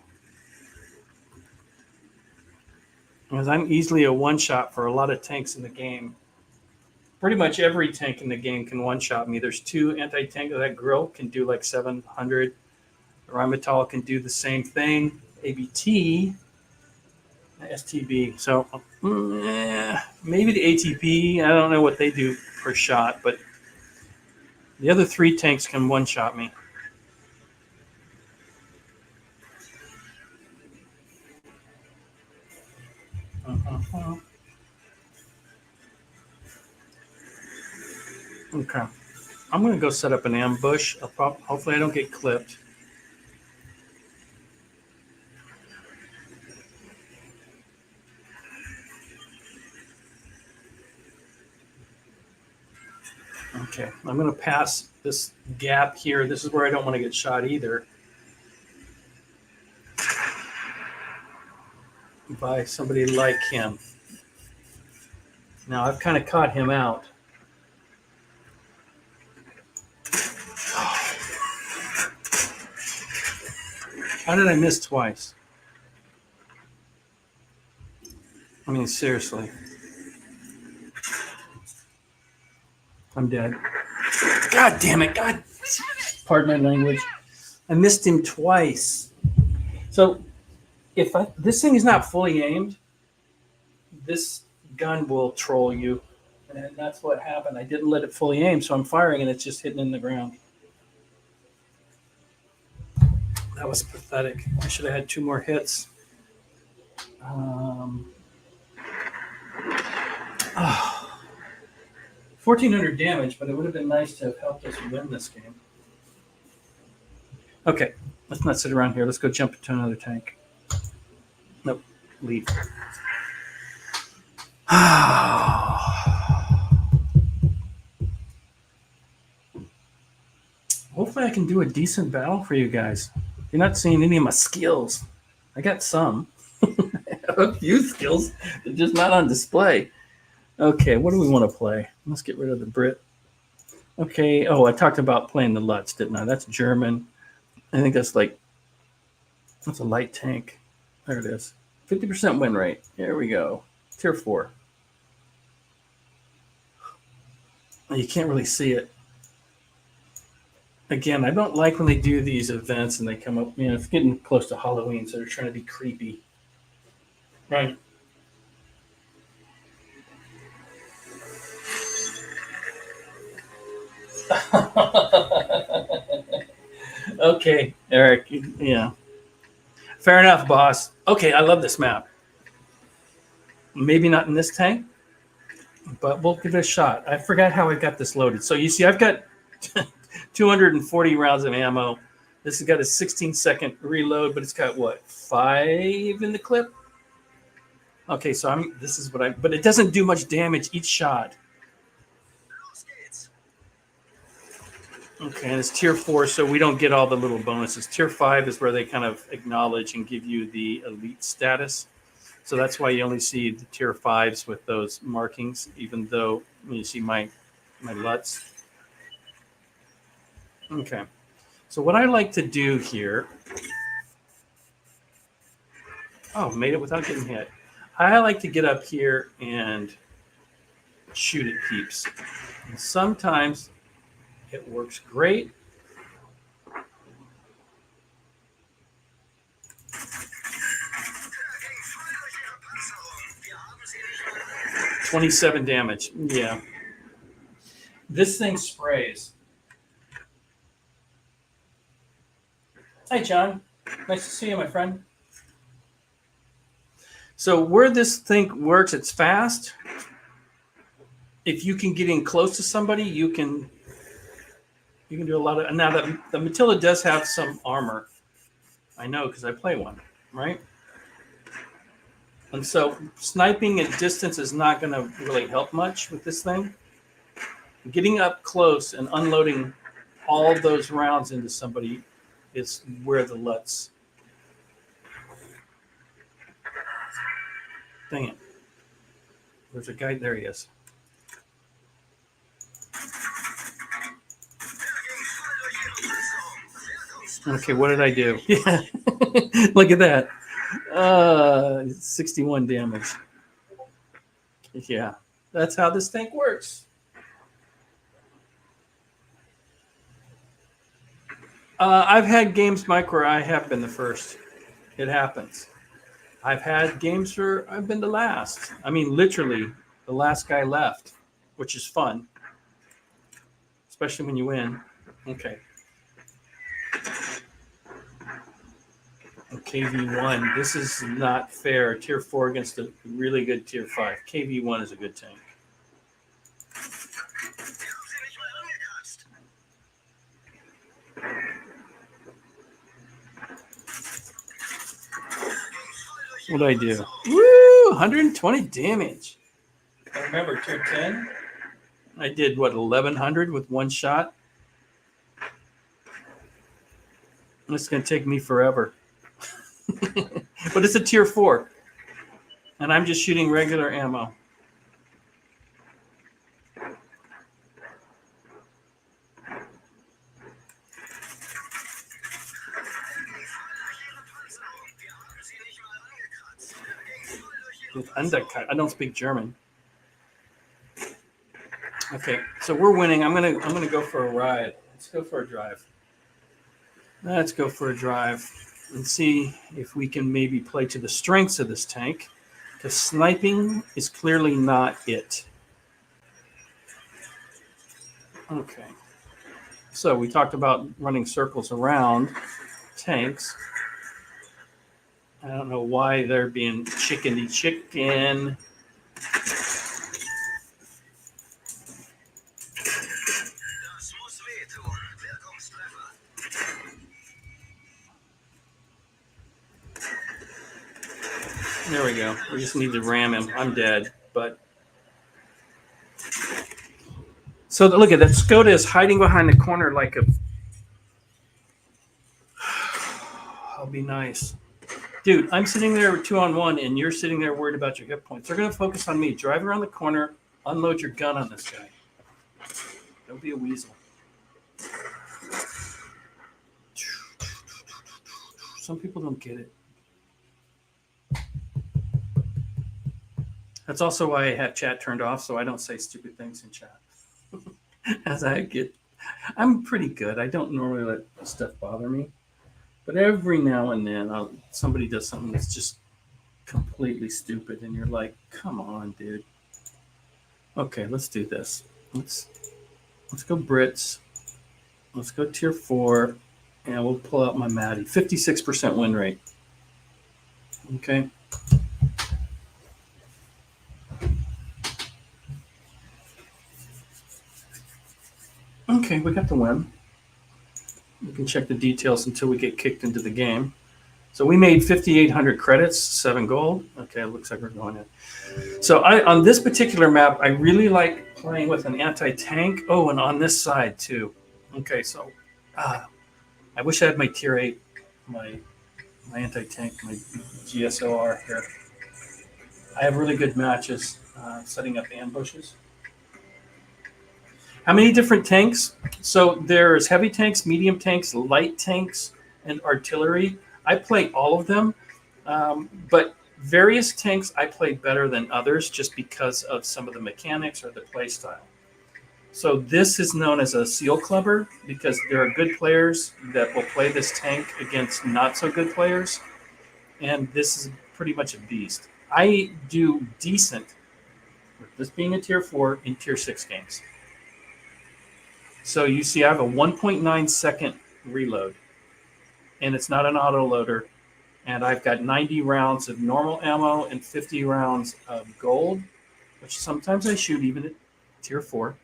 because I'm easily a one-shot for a lot of tanks in the game. Pretty much every tank in the game can one-shot me. There's 2 anti-tank. That grill can do like 700. Rheinmetall can do the same thing. ABT, STB. So maybe the ATP. I don't know what they do per shot, but the other 3 tanks can one-shot me. Okay. I'm going to go set up an ambush. Hopefully I don't get clipped. Okay. I'm going to pass this gap here. This is where I don't want to get shot either. by somebody like him. Now I've kind of caught him out. How did I miss twice? I mean, seriously. I'm dead. God damn it. God. Pardon my language. I missed him twice. So if this thing is not fully aimed, this gun will troll you. And that's what happened. I didn't let it fully aim, so I'm firing and it's just hitting in the ground. That was pathetic. I should have had 2 more hits. 1,400 damage, but it would have been nice to have helped us win this game. Okay, let's not sit around here. Let's go jump into another tank. Nope, leave. Hopefully I can do a decent battle for you guys. You're not seeing any of my skills. I got some. I have a few skills. They're just not on display. Okay, what do we want to play? Let's get rid of the Brit. Okay, oh, I talked about playing the Lutz, didn't I? That's German. I think that's a light tank. There it is. 50% win rate. Here we go. Tier 4. You can't really see it. Again, I don't like when they do these events and they come up, it's getting close to Halloween, so they're trying to be creepy. Right. Okay, Eric. Yeah. Fair enough, boss. Okay, I love this map. Maybe not in this tank, but we'll give it a shot. I forgot how I got this loaded. So you see, I've got 240 rounds of ammo. This has got a 16-second reload, but it's got what, 5 in the clip? Okay, so but it doesn't do much damage each shot. Okay, and it's tier 4, so we don't get all the little bonuses. Tier 5 is where they kind of acknowledge and give you the elite status. So that's why you only see the tier 5s with those markings, even though you see my Lutz. Okay, so what I like to do here, made it without getting hit. I like to get up here and shoot at peeps. And sometimes it works great. $27 damage. Yeah. This thing sprays. Hi, John. Nice to see you, my friend. So where this thing works, it's fast. If you can get in close to somebody, you can do a lot of. Now the Matilda does have some armor. I know because I play one, right? And so sniping at distance is not going to really help much with this thing. Getting up close and unloading all those rounds into somebody is where the Lutz. Dang it. There's a guy. There he is. Okay, what did I do? Yeah. Look at that. 61 damage. Yeah, that's how this tank works. I've had games, Mike, where I have been the first. It happens. I've had games where I've been the last. I mean, literally, the last guy left, which is fun, especially when you win. Okay. KV1, this is not fair. Tier 4 against a really good Tier 5. KV1 is a good tank. What did I do? Woo! 120 damage. I remember Tier 10. I did, 1,100 with one shot? It's going to take me forever. But it's a Tier 4. And I'm just shooting regular ammo. With undercut. I don't speak German. Okay, so we're winning. I'm gonna go for a ride. Let's go for a drive. Let's go for a drive and see if we can maybe play to the strengths of this tank, because sniping is clearly not it. Okay. So we talked about running circles around tanks. I don't know why they're being chickeny chicken. There we go. We just need to ram him. I'm dead, but so look at that. Skoda is hiding behind the corner like a. I'll be nice. Dude, I'm sitting there 2-on-1 and you're sitting there worried about your hit points. They're going to focus on me. Drive around the corner, unload your gun on this guy. Don't be a weasel. Some people don't get it. That's also why I have chat turned off, so I don't say stupid things in chat. I'm pretty good. I don't normally let stuff bother me. But every now and then, somebody does something that's just completely stupid, and you're like, "Come on, dude." Okay, let's do this. Let's go Brits. Let's go tier 4, and we'll pull out my Maddie. 56% win rate. Okay. Okay, we got the win. We can check the details until we get kicked into the game. So we made 5,800 credits, 7 gold. Okay, it looks like we're going in. So on this particular map, I really like playing with an anti-tank. Oh, and on this side too. Okay, so I wish I had my tier 8, my anti-tank, my GSOR here. I have really good matches setting up ambushes. How many different tanks? So there's heavy tanks, medium tanks, light tanks, and artillery. I play all of them, but various tanks I play better than others just because of some of the mechanics or the play style. So this is known as a seal clubber because there are good players that will play this tank against not so good players, and this is pretty much a beast. I do decent with this being a tier 4 in tier 6 games. So you see I have a 1.9 second reload, and it's not an auto loader, and I've got 90 rounds of normal ammo and 50 rounds of gold, which sometimes I shoot even at tier 4.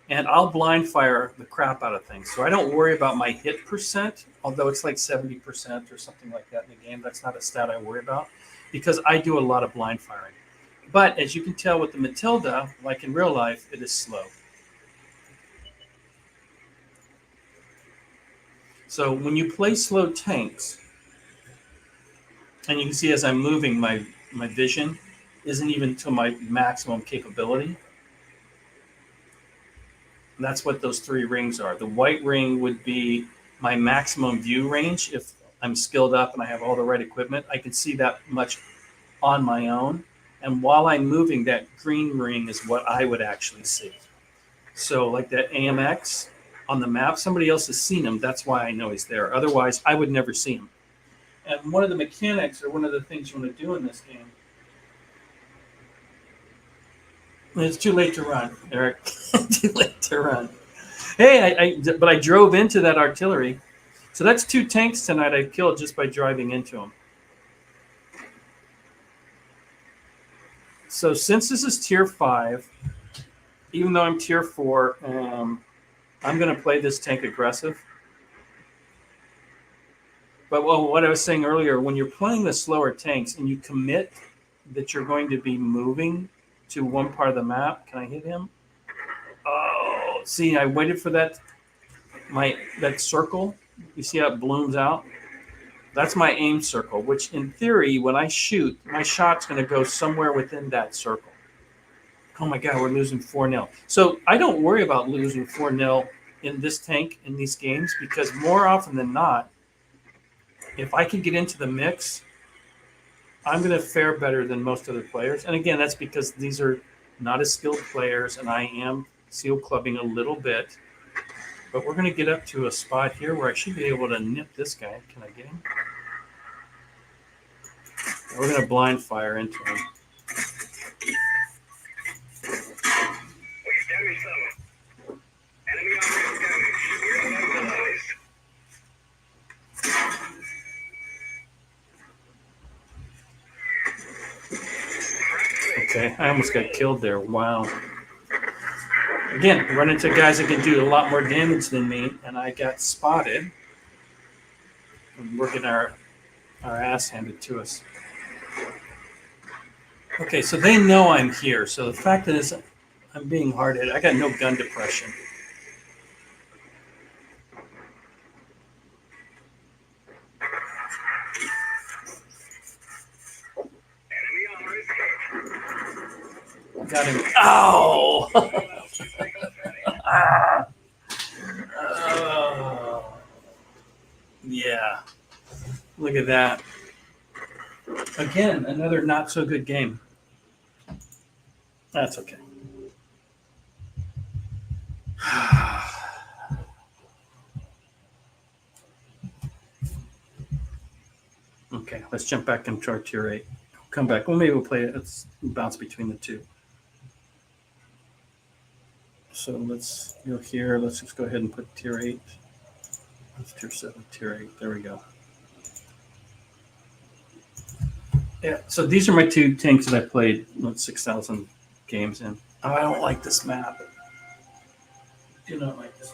And I'll blind fire the crap out of things. So I don't worry about my hit percent, although it's like 70% or something like that in the game. That's not a stat I worry about because I do a lot of blind firing. But as you can tell with the Matilda, like in real life, it is slow. So when you play slow tanks, and you can see as I'm moving, my vision isn't even to my maximum capability. And that's what those 3 rings are. The white ring would be my maximum view range. If I'm skilled up and I have all the right equipment, I can see that much on my own. And while I'm moving, that green ring is what I would actually see. So like that AMX on the map, somebody else has seen him. That's why I know he's there. Otherwise, I would never see him. And one of the mechanics, or one of the things you want to do in this game, it's too late to run, Eric. Too late to run. Hey, but I drove into that artillery. So that's 2 tanks tonight I killed just by driving into them. So since this is tier 5, even though I'm tier 4, I'm going to play this tank aggressive. But what I was saying earlier, when you're playing the slower tanks and you commit that you're going to be moving to one part of the map, can I hit him? Oh, see, I waited for that circle. You see how it blooms out? That's my aim circle, which in theory, when I shoot, my shot's going to go somewhere within that circle. Oh my God, we're losing 4-0. So I don't worry about losing 4-0 in this tank in these games because more often than not, if I can get into the mix, I'm going to fare better than most other players. And again, that's because these are not as skilled players, and I am seal clubbing a little bit. But we're going to get up to a spot here where I should be able to nip this guy. Can I get him? We're going to blind fire into him. Okay, I almost got killed there. Wow. Again, run into guys that can do a lot more damage than me, and I got spotted. And we're getting our ass handed to us. Okay, so they know I'm here. So the fact that is, I'm being hard hit. I got no gun depression. Got him. Ow! Oh. Yeah. Look at that. Again, another not so good game. That's okay. Okay, let's jump back into our tier 8. Come back. Well, maybe we'll play it. Let's bounce between the two. So let's go here. Let's just go ahead and put tier 8. That's tier 7, tier 8. There we go. Yeah, so these are my two tanks that I played 6,000 games in. Oh, I don't like this map. Do not like this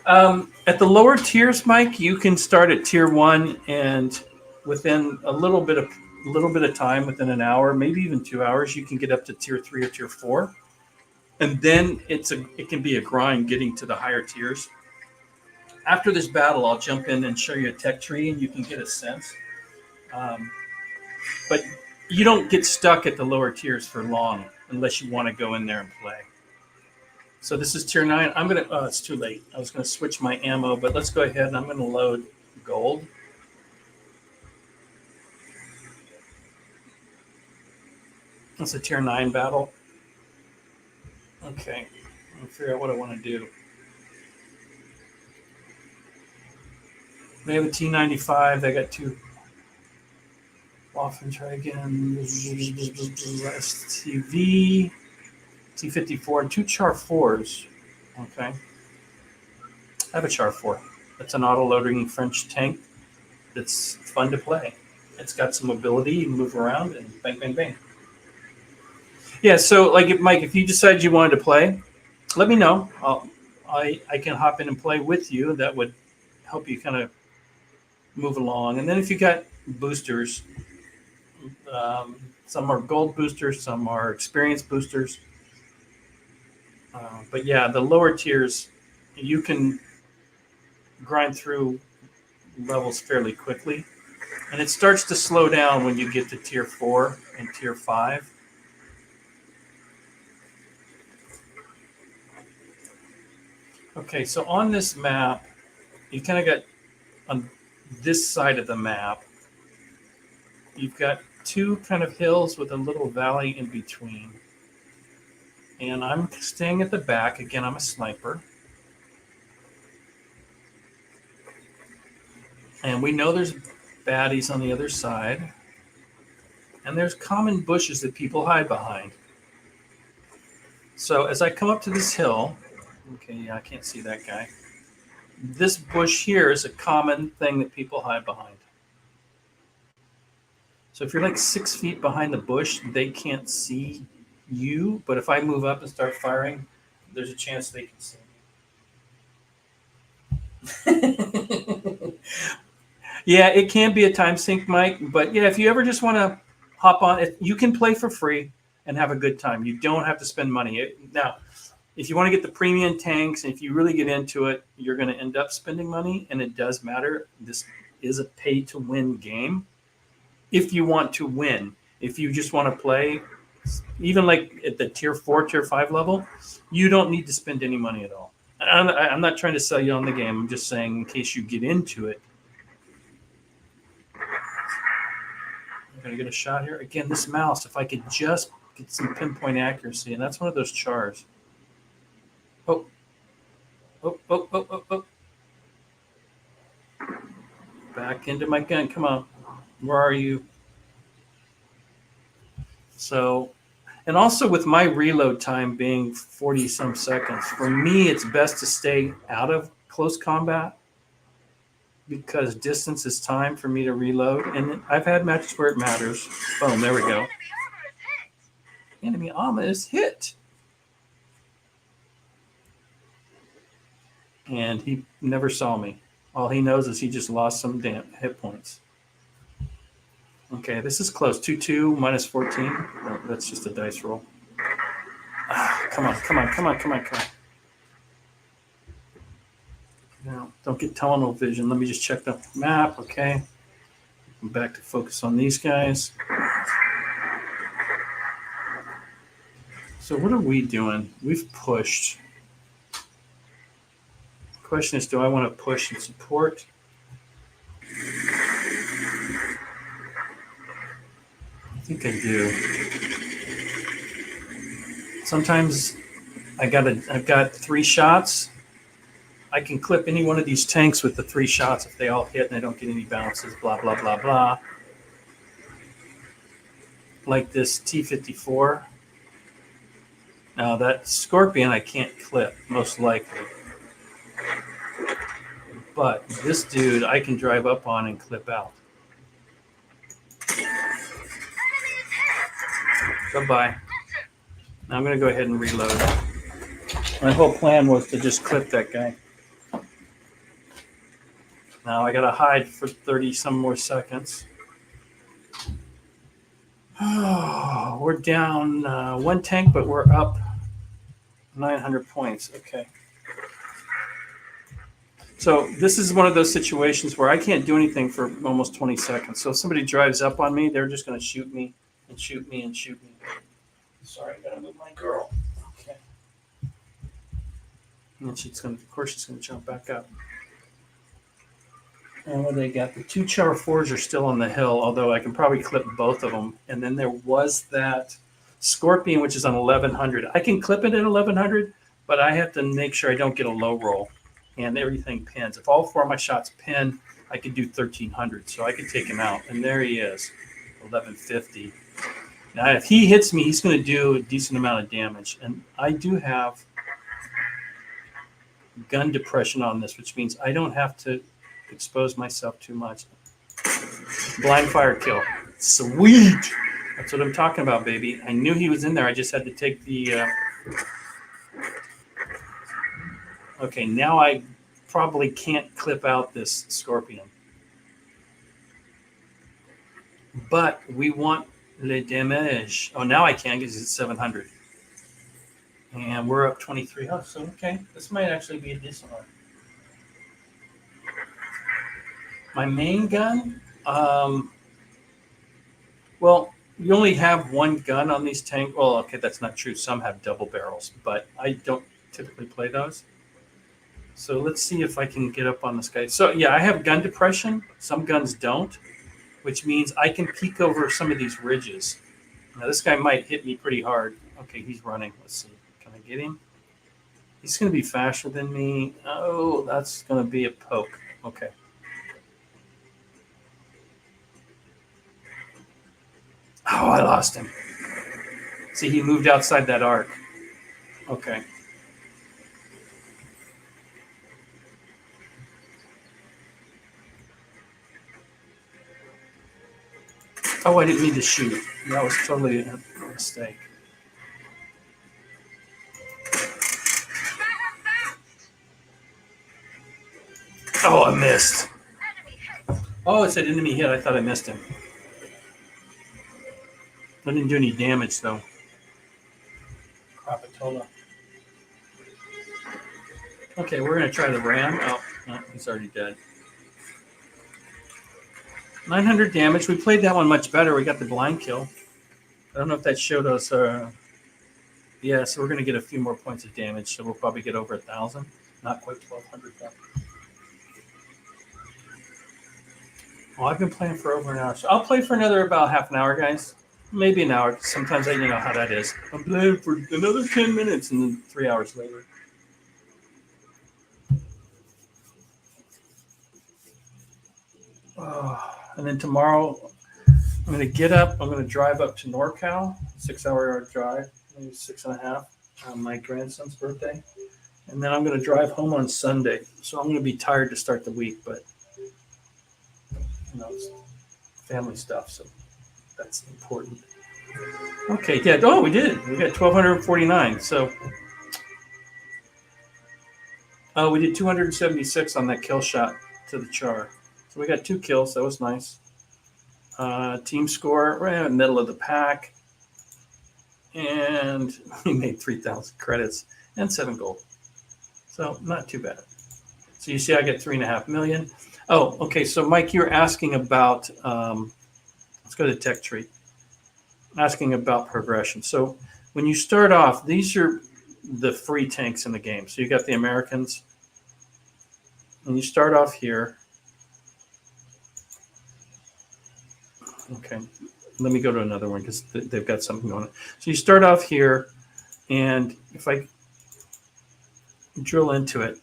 one. At the lower tiers, Mike, you can start at tier 1, and within a little bit of time, within an hour, maybe even 2 hours, you can get up to tier 3 or tier 4, and then it can be a grind getting to the higher tiers. After this battle, I'll jump in and show you a tech tree, and you can get a sense. But you don't get stuck at the lower tiers for long unless you want to go in there and play. So this is tier 9. I'm gonna. Oh, it's too late. I was gonna switch my ammo, but let's go ahead and I'm gonna load gold. That's a tier 9 battle. Okay, let me figure out what I want to do. They have a T95. They got 2 Waffen-Tragen, STV, T54, and 2 Char 4s. Okay. I have a Char 4. That's an auto-loading French tank that's fun to play. It's got some mobility. You can move around and bang, bang, bang. Yeah, so like Mike, if you decide you wanted to play, let me know. I can hop in and play with you. That would help you kind of move along. And then if you got boosters, some are gold boosters, some are experience boosters. But yeah, the lower tiers, you can grind through levels fairly quickly. And it starts to slow down when you get to tier 4 and tier 5. Okay, so on this map, you kind of got on this side of the map, you've got 2 kind of hills with a little valley in between. And I'm staying at the back. Again, I'm a sniper. And we know there's baddies on the other side. And there's common bushes that people hide behind. So as I come up to this hill, okay, yeah, I can't see that guy. This bush here is a common thing that people hide behind. So if you're like 6 feet behind the bush, they can't see you. But if I move up and start firing, there's a chance they can see me. Yeah, it can be a time sink, Mike. But yeah, if you ever just want to hop on, you can play for free and have a good time. You don't have to spend money. Now, if you want to get the premium tanks, and if you really get into it, you're going to end up spending money, and it does matter. This is a pay-to-win game. If you want to win, if you just want to play, even like at the tier 4, tier 5 level, you don't need to spend any money at all. I'm not trying to sell you on the game. I'm just saying in case you get into it. I'm going to get a shot here. Again, this mouse, if I could just get some pinpoint accuracy, and that's one of those chars. Oh. Back into my gun. Come on. Where are you? So, and also with my reload time being 40 some seconds, for me, it's best to stay out of close combat because distance is time for me to reload. And I've had matches where it matters. Boom, there we go. Enemy armor is hit. And he never saw me. All he knows is he just lost some damn hit points. Okay, this is close. 2-2 minus 14. No, that's just a dice roll. Come on. Now, don't get tunnel vision. Let me just check the map. Okay. I'm back to focus on these guys. So what are we doing? We've pushed. The question is, do I want to push and support? I think I do. Sometimes I've got 3 shots. I can clip any one of these tanks with the 3 shots if they all hit and I don't get any bounces, blah, blah, blah, blah. Like this T-54. Now that Scorpion I can't clip, most likely. But this dude I can drive up on and clip out. Goodbye. Now I'm going to go ahead and reload. My whole plan was to just clip that guy. Now I got to hide for 30 some more seconds. Oh, we're down 1 tank, but we're up 900 points. Okay. So this is one of those situations where I can't do anything for almost 20 seconds. So if somebody drives up on me, they're just going to shoot me and shoot me and shoot me. Sorry, I got to move my girl. Okay. And she's going to, of course, she's going to jump back up. And what they got? The 2 Char 4s are still on the hill, although I can probably clip both of them. And then there was that Scorpion, which is on 1100. I can clip it at 1100, but I have to make sure I don't get a low roll. And everything pins. If all 4 of my shots pin, I could do 1300. So I could take him out. And there he is, 1150. Now, if he hits me, he's going to do a decent amount of damage. And I do have gun depression on this, which means I don't have to expose myself too much. Blind fire kill. Sweet. That's what I'm talking about, baby. I knew he was in there. I just had to take the... Okay, now I probably can't clip out this Scorpion. But we want le damage. Oh, now I can because it's 700. And we're up 23. Oh, so okay. This might actually be a decent one. My main gun? Well, you only have 1 gun on these tanks. Well, okay, that's not true. Some have double barrels, but I don't typically play those. So let's see if I can get up on this guy. So yeah, I have gun depression. Some guns don't, which means I can peek over some of these ridges. Now this guy might hit me pretty hard. Okay, he's running. Let's see. Can I get him? He's going to be faster than me. Oh, that's going to be a poke. Okay. Oh, I lost him. See, he moved outside that arc. Okay. Oh, I didn't mean to shoot. That was totally a mistake. Oh, I missed. Oh, it said enemy hit. I thought I missed him. I didn't do any damage, though. Crapatola. Okay, we're going to try the ram. Oh, no, he's already dead. 900 damage. We played that one much better. We got the blind kill. I don't know if that showed us. Yeah, so we're going to get a few more points of damage. So we'll probably get over 1,000. Not quite 1,200 though. Well, I've been playing for over an hour. So I'll play for another about half an hour, guys. Maybe an hour. Sometimes you know how that is. I'm playing for another 10 minutes and then 3 hours later. And then tomorrow, I'm going to get up. I'm going to drive up to NorCal, 6-hour drive, maybe 6.5, on my grandson's birthday. And then I'm going to drive home on Sunday. So I'm going to be tired to start the week, but it's family stuff, so that's important. Okay, yeah. Oh, we did. We got 1,249. So, we did 276 on that kill shot to the char. So we got 2 kills. That was nice. Team score, right in the middle of the pack. And we made 3,000 credits and 7 gold. So not too bad. So you see I get 3.5 million. Oh, okay. So Mike, you're asking about, let's go to tech tree. Asking about progression. So when you start off, these are the free tanks in the game. So you got the Americans. And you start off here. Okay, let me go to another one because they've got something going on. So you start off here, and if I drill into it,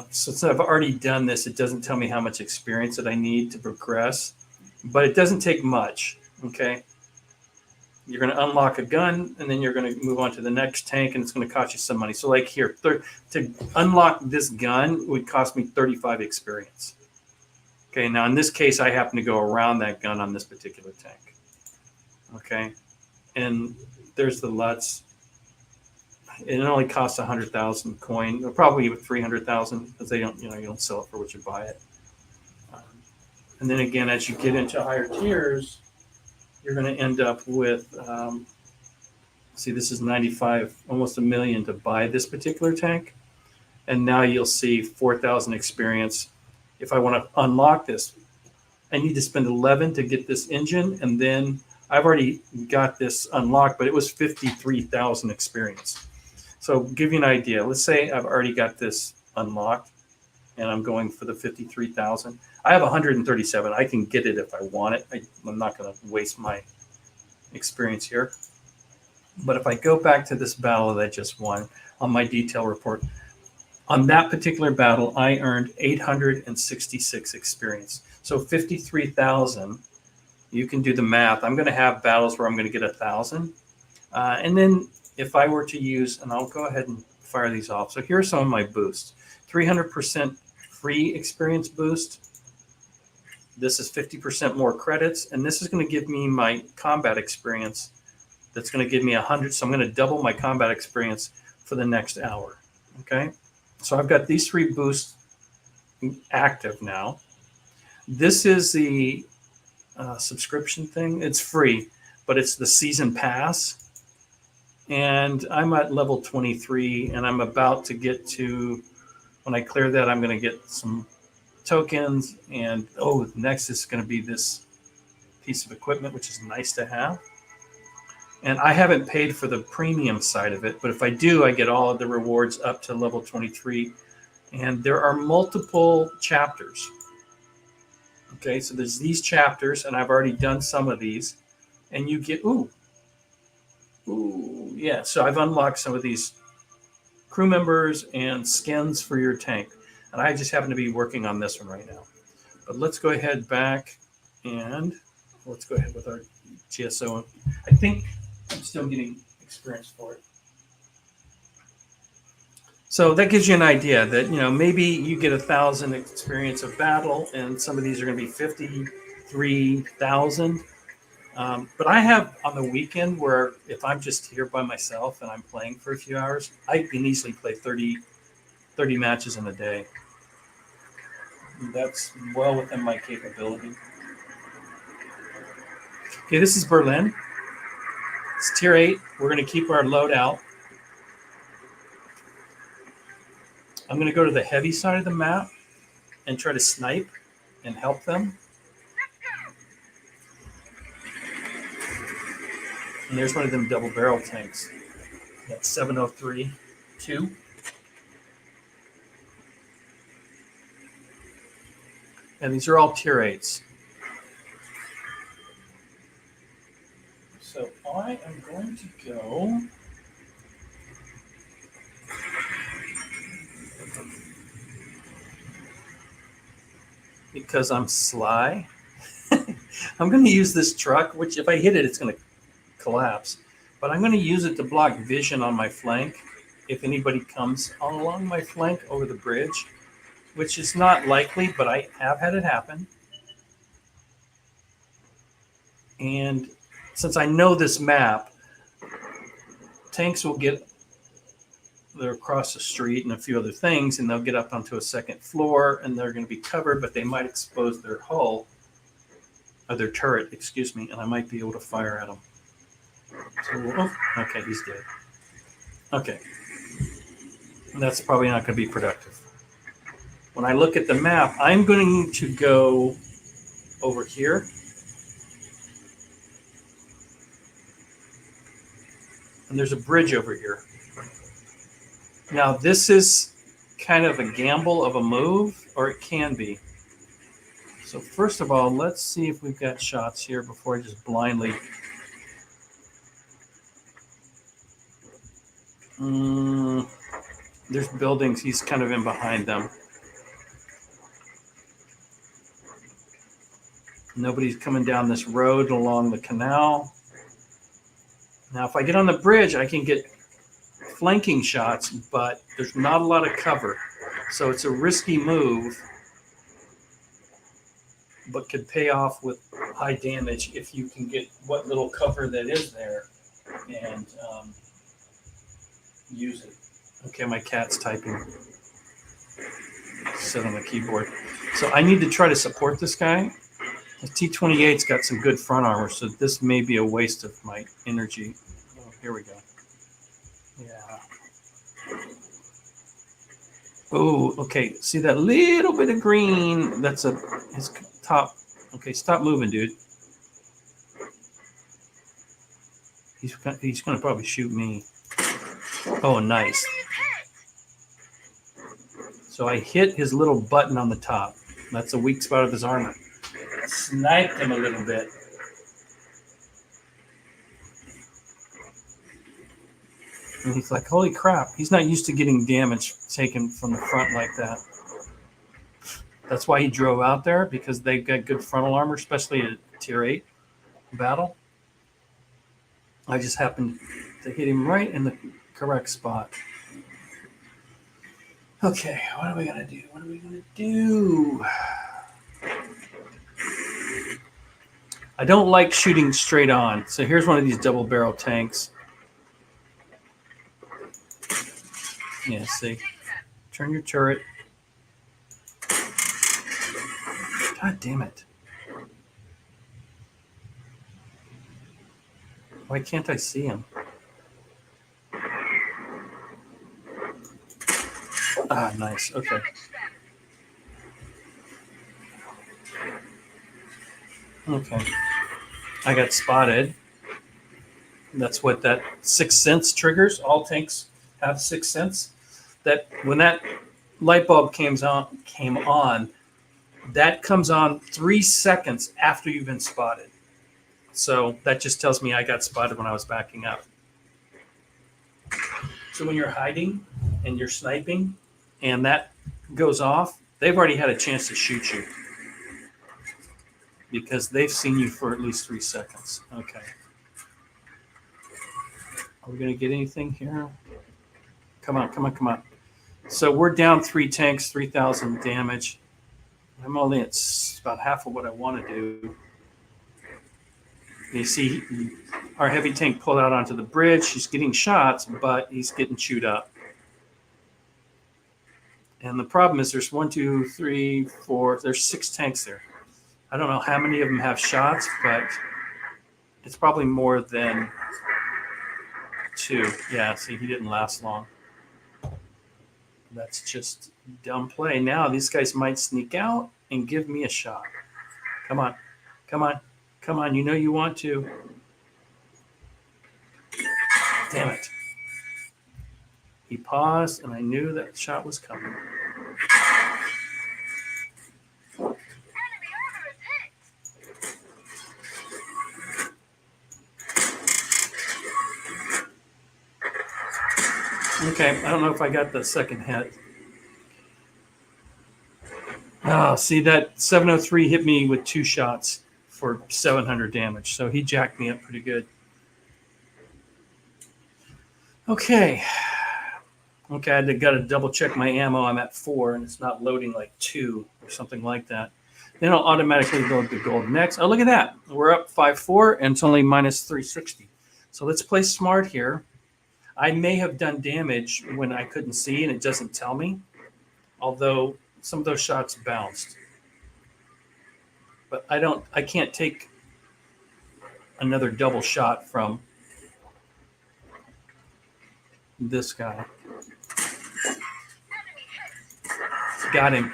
since I've already done this, it doesn't tell me how much experience that I need to progress, but it doesn't take much, okay? You're going to unlock a gun, and then you're going to move on to the next tank, and it's going to cost you some money. So like here, to unlock this gun would cost me 35 experience. Okay, now in this case, I happen to go around that gun on this particular tank. Okay, and there's the LUTs. It only costs 100,000 coin, probably 300,000, because they don't, you don't sell it for what you buy it. And then again, as you get into higher tiers, you're going to end up with, see, this is 95, almost $1 million to buy this particular tank, and now you'll see 4,000 experience. If I want to unlock this, I need to spend 11 to get this engine, and then I've already got this unlocked, but it was 53,000 experience. So give you an idea. Let's say I've already got this unlocked, and I'm going for the 53,000. I have 137. I can get it if I want it. I'm not going to waste my experience here. But if I go back to this battle that I just won on my detail report, on that particular battle, I earned 866 experience. So 53,000, you can do the math. I'm going to have battles where I'm going to get 1,000. And then if I were to use, and I'll go ahead and fire these off. So here are some of my boosts. 300% free experience boost. This is 50% more credits. And this is going to give me my combat experience. That's going to give me 100. So I'm going to double my combat experience for the next hour. Okay. So I've got these 3 boosts active now. This is the subscription thing. It's free, but it's the season pass. And I'm at level 23, and I'm about to get to, when I clear that, I'm going to get some tokens. And, next is going to be this piece of equipment, which is nice to have. And I haven't paid for the premium side of it, but if I do, I get all of the rewards up to level 23. And there are multiple chapters. Okay, so there's these chapters, and I've already done some of these. And you get, yeah, so I've unlocked some of these crew members and skins for your tank. And I just happen to be working on this one right now. But let's go ahead back, and let's go ahead with our GSO. I think I'm still getting experience for it. So that gives you an idea that, maybe you get 1,000 experience of battle, and some of these are going to be 53,000. But I have on the weekend where if I'm just here by myself and I'm playing for a few hours, I can easily play 30 matches in a day. That's well within my capability. Okay, this is Berlin. It's tier 8. We're going to keep our load out. I'm going to go to the heavy side of the map and try to snipe and help them. And there's one of them double barrel tanks. That's 703-2. And these are all tier 8s. So I am going to go. Because I'm sly, I'm going to use this truck, which if I hit it, it's going to collapse. But I'm going to use it to block vision on my flank if anybody comes along my flank over the bridge, which is not likely, but I have had it happen. And since I know this map, tanks will get they're across the street and a few other things, and they'll get up onto a second floor, and they're going to be covered, but they might expose their hull, or their turret, excuse me, and I might be able to fire at them. So, oh, okay, he's dead. Okay. That's probably not going to be productive. When I look at the map, I'm going to go over here. And there's a bridge over here. Now, this is kind of a gamble of a move, or it can be. So first of all, let's see if we've got shots here before I just blindly. There's buildings. He's kind of in behind them. Nobody's coming down this road along the canal. Now, if I get on the bridge, I can get flanking shots, but there's not a lot of cover. So it's a risky move, but could pay off with high damage if you can get what little cover that is there and use it. Okay, my cat's typing. Sit on the keyboard. So I need to try to support this guy. The T-28's got some good front armor, so this may be a waste of my energy. Oh, here we go. Yeah. Oh, okay. See that little bit of green? That's his top. Okay, stop moving, dude. He's going to probably shoot me. Oh, nice. So I hit his little button on the top. That's a weak spot of his armor. Sniped him a little bit. And he's like, holy crap. He's not used to getting damage taken from the front like that. That's why he drove out there, because they've got good frontal armor, especially at tier 8 battle. I just happened to hit him right in the correct spot. Okay, what are we going to do? What are we going to do? I don't like shooting straight on. So here's one of these double barrel tanks. Yeah, see. Turn your turret. God damn it. Why can't I see him? Ah, nice. Okay. Okay. I got spotted. That's what that 6 cents triggers. All tanks have 6 cents. That when that light bulb came on, that comes on 3 seconds after you've been spotted. So that just tells me I got spotted when I was backing up. So when you're hiding and you're sniping and that goes off, they've already had a chance to shoot you because they've seen you for at least 3 seconds. Okay. Are we going to get anything here? Come on, come on, come on. So we're down 3 tanks, 3,000 damage. I'm only at about half of what I want to do. You see our heavy tank pulled out onto the bridge. He's getting shots, but he's getting chewed up. And the problem is there's 1, 2, 3, 4. There's 6 tanks there. I don't know how many of them have shots, but it's probably more than 2. Yeah, see, he didn't last long. That's just dumb play. Now these guys might sneak out and give me a shot. Come on. Come on. Come on. You know you want to. Damn it. He paused, and I knew that shot was coming. Okay, I don't know if I got the second hit. Oh, see, that 703 hit me with 2 shots for 700 damage, so he jacked me up pretty good. Okay, I got to double check my ammo. I'm at 4, and it's not loading like 2 or something like that. Then I'll automatically load the gold next. Oh, look at that. We're up 5-4, and it's only minus 360. So let's play smart here. I may have done damage when I couldn't see, and it doesn't tell me, although some of those shots bounced. But I can't take another double shot from this guy. Got him.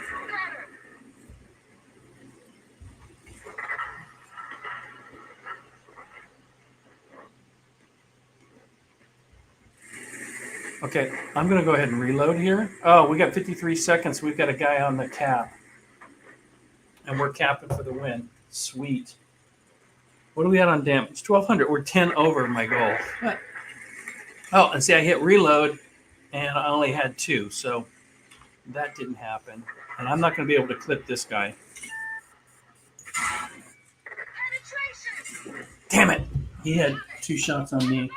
Okay, I'm going to go ahead and reload here. Oh, we got 53 seconds. We've got a guy on the cap. And we're capping for the win. Sweet. What do we got on damage? 1,200. We're 10 over my goal. What? Oh, and see, I hit reload, and I only had 2, so that didn't happen. And I'm not going to be able to clip this guy. Damn it! He had 2 shots on me.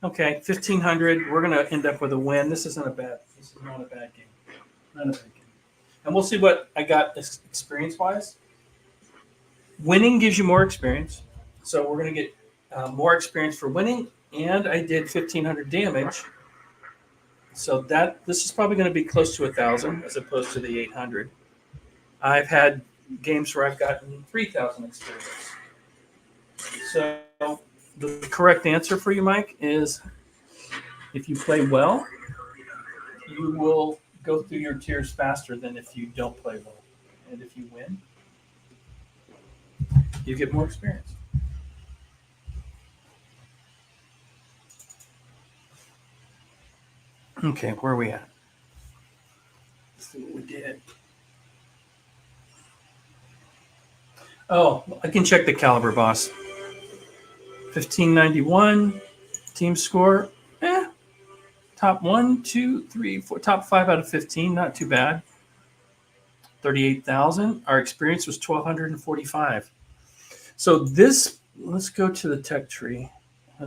Okay, 1,500. We're going to end up with a win. This is not a bad game. Not a bad game. And we'll see what I got experience-wise. Winning gives you more experience. So we're going to get more experience for winning. And I did 1,500 damage. So this is probably going to be close to 1,000 as opposed to the 800. I've had games where I've gotten 3,000 experience. So the correct answer for you, Mike, is if you play well, you will go through your tiers faster than if you don't play well. And if you win, you get more experience. Okay, where are we at? Let's see what we did. Oh, I can check the caliber, boss. 1591 team score. Top 1, 2, 3, 4, top 5 out of 15. Not too bad. 38,000. Our experience was 1,245. So this, let's go to the tech tree.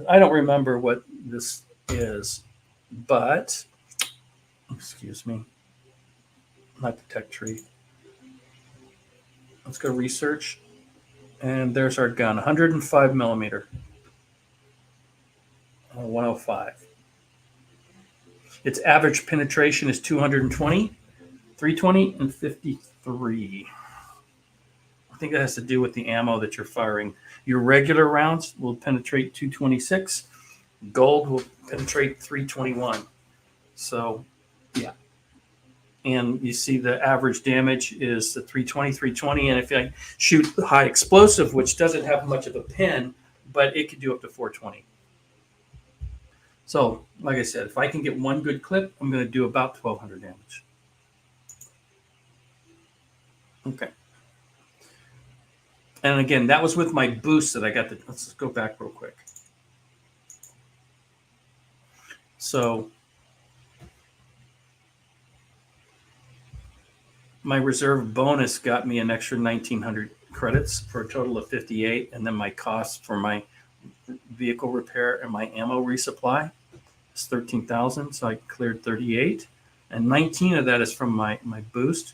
I don't remember what this is, but excuse me, not the tech tree. Let's go research. And there's our gun, 105 millimeter. 105. Its average penetration is 220, 320, and 53. I think that has to do with the ammo that you're firing. Your regular rounds will penetrate 226. Gold will penetrate 321. So, yeah. And you see the average damage is the 320, 320. And if I shoot the high explosive, which doesn't have much of a pen, but it could do up to 420. So, like I said, if I can get one good clip, I'm going to do about 1,200 damage. Okay. And again, that was with my boost that I got. Let's just go back real quick. So, my reserve bonus got me an extra 1,900 credits for a total of 58. And then my cost for my vehicle repair and my ammo resupply is 13,000. So I cleared 38. And 19 of that is from my boost.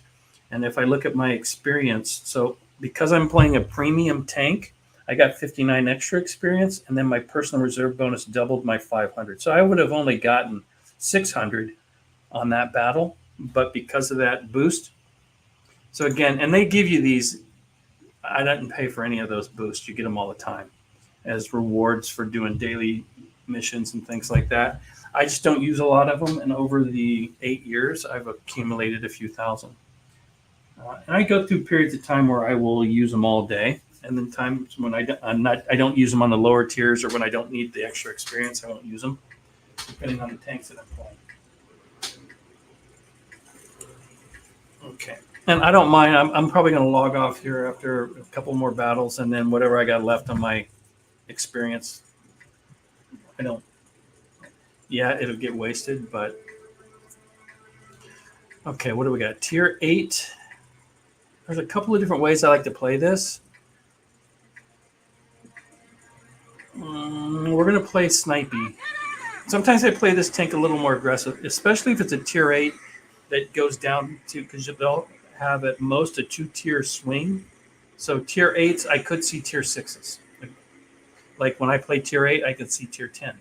And if I look at my experience, so because I'm playing a premium tank, I got 59 extra experience, and then my personal reserve bonus doubled my 500. So I would have only gotten 600 on that battle, but because of that boost. So again, and they give you these, I didn't pay for any of those boosts. You get them all the time as rewards for doing daily missions and things like that. I just don't use a lot of them, and over the 8 years, I've accumulated a few thousand. And I go through periods of time where I will use them all day, and then times when I don't use them on the lower tiers, or when I don't need the extra experience, I won't use them, depending on the tanks that I'm playing. Okay, and I don't mind. I'm probably going to log off here after a couple more battles, and then whatever I got left on my experience, I don't. Yeah, it'll get wasted, but okay. What do we got? Tier 8. There's a couple of different ways I like to play this. We're going to play Snipey. Sometimes I play this tank a little more aggressive, especially if it's a tier 8 that goes down to, because they'll have at most a 2-tier swing. So tier 8s, I could see tier 6s. Like when I play tier 8, I could see tier 10.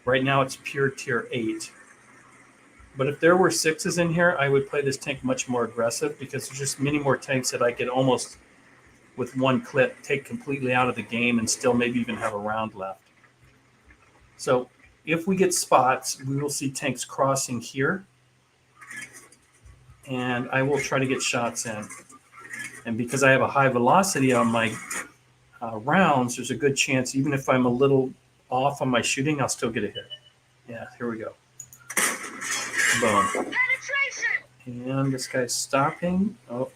Right now it's pure tier 8. But if there were 6s in here, I would play this tank much more aggressive, because there's just many more tanks that I could almost, with one clip, take completely out of the game and still maybe even have a round left. So if we get spots, we will see tanks crossing here, and I will try to get shots in. And because I have a high velocity on my rounds, there's a good chance, even if I'm a little off on my shooting, I'll still get a hit. Yeah, here we go. Boom. And this guy's stopping. Oh,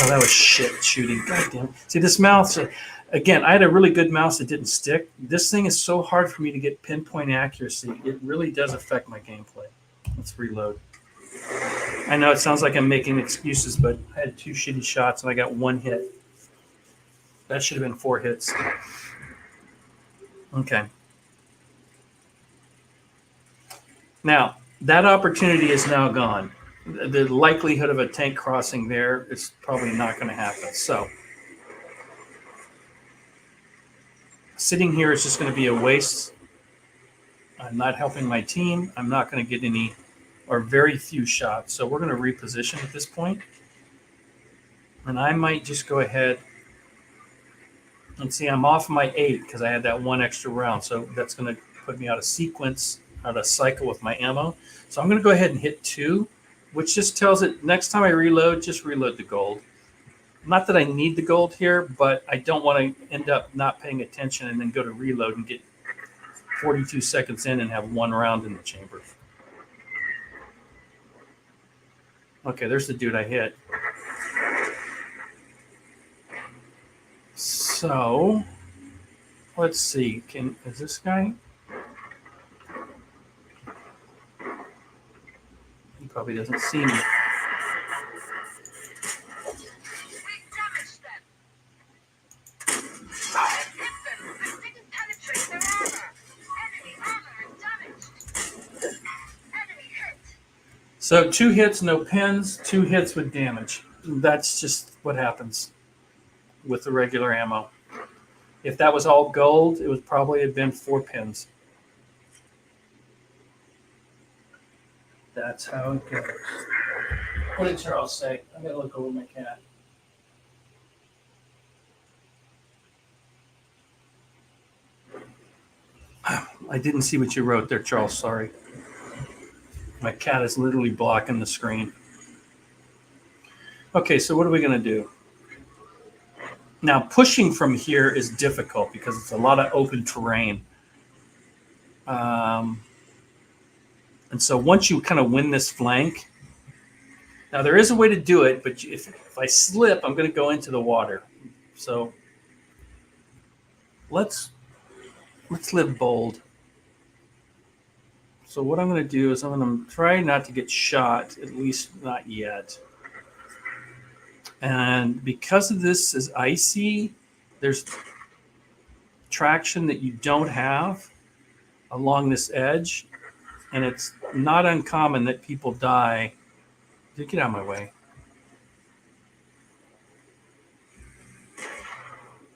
that was shit shooting. God damn. See, this mouse, again, I had a really good mouse that didn't stick. This thing is so hard for me to get pinpoint accuracy. It really does affect my gameplay. Let's reload. I know it sounds like I'm making excuses, but I had 2 shitty shots and I got 1 hit. That should have been 4 hits. Okay. Now, that opportunity is now gone. The likelihood of a tank crossing there is probably not going to happen. So, sitting here is just going to be a waste. I'm not helping my team. I'm not going to get any or very few shots. So we're going to reposition at this point. And I might just go ahead and see, I'm off my 8 because I had that 1 extra round. So that's going to put me out of sequence, out of cycle with my ammo. So I'm going to go ahead and hit 2, which just tells it next time I reload, just reload the gold. Not that I need the gold here, but I don't want to end up not paying attention and then go to reload and get 42 seconds in and have 1 round in the chamber. Okay, there's the dude I hit. So, let's see. Is this guy? He probably doesn't see me. So 2 hits, no pins, 2 hits with damage. That's just what happens with the regular ammo. If that was all gold, it would probably have been 4 pins. That's how it goes. What did Charles say? I gotta look over my cat. I didn't see what you wrote there, Charles. Sorry. My cat is literally blocking the screen. Okay, so what are we going to do? Now, pushing from here is difficult because it's a lot of open terrain. And so once you kind of win this flank, now there is a way to do it, but if I slip, I'm going to go into the water. So let's live bold. So what I'm going to do is I'm going to try not to get shot, at least not yet. And because of this is icy, there's traction that you don't have along this edge. And it's not uncommon that people die. Get out of my way.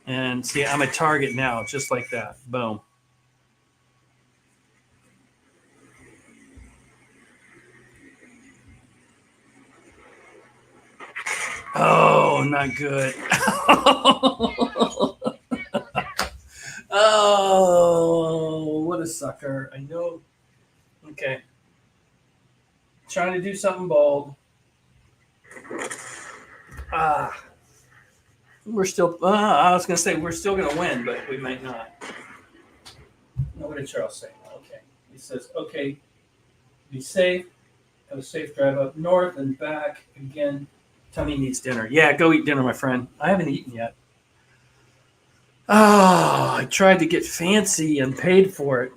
And see, I'm a target now, just like that. Boom. Oh, not good. sucker. I know. Okay. Trying to do something bold. We're still, I was going to say we're still going to win, but we might not. No, what did Charles say? Okay. He says, okay, be safe. Have a safe drive up north and back again. Tummy needs dinner. Yeah, go eat dinner, my friend. I haven't eaten yet. I tried to get fancy and paid for it.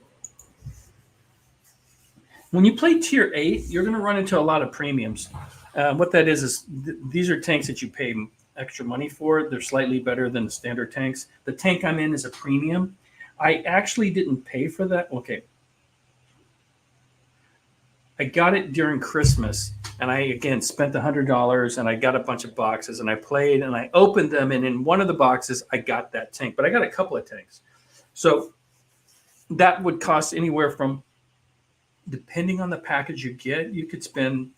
When you play tier 8, you're going to run into a lot of premiums. What that is these are tanks that you pay extra money for. They're slightly better than the standard tanks. The tank I'm in is a premium. I actually didn't pay for that. Okay. I got it during Christmas, and I, again, spent $100, and I got a bunch of boxes, and I played, and I opened them, and in one of the boxes, I got that tank. But I got a couple of tanks. So that would cost anywhere from, depending on the package you get, you could spend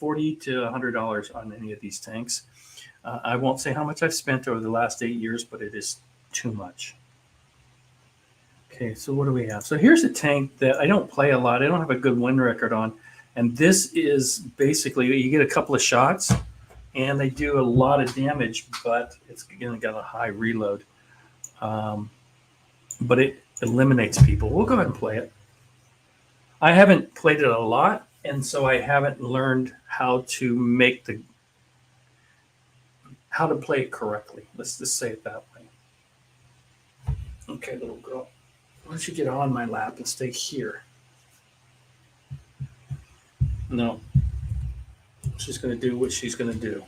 $40 to $100 on any of these tanks. I won't say how much I've spent over the last 8 years, but it is too much. Okay, so what do we have? So here's a tank that I don't play a lot. I don't have a good win record on. And this is basically, you get a couple of shots, and they do a lot of damage, but it's going to get a high reload. But it eliminates people. We'll go ahead and play it. I haven't played it a lot, and so I haven't learned how to play it correctly. Let's just say it that way. Okay, little girl. Why don't you get on my lap and stay here? No. She's going to do what she's going to do.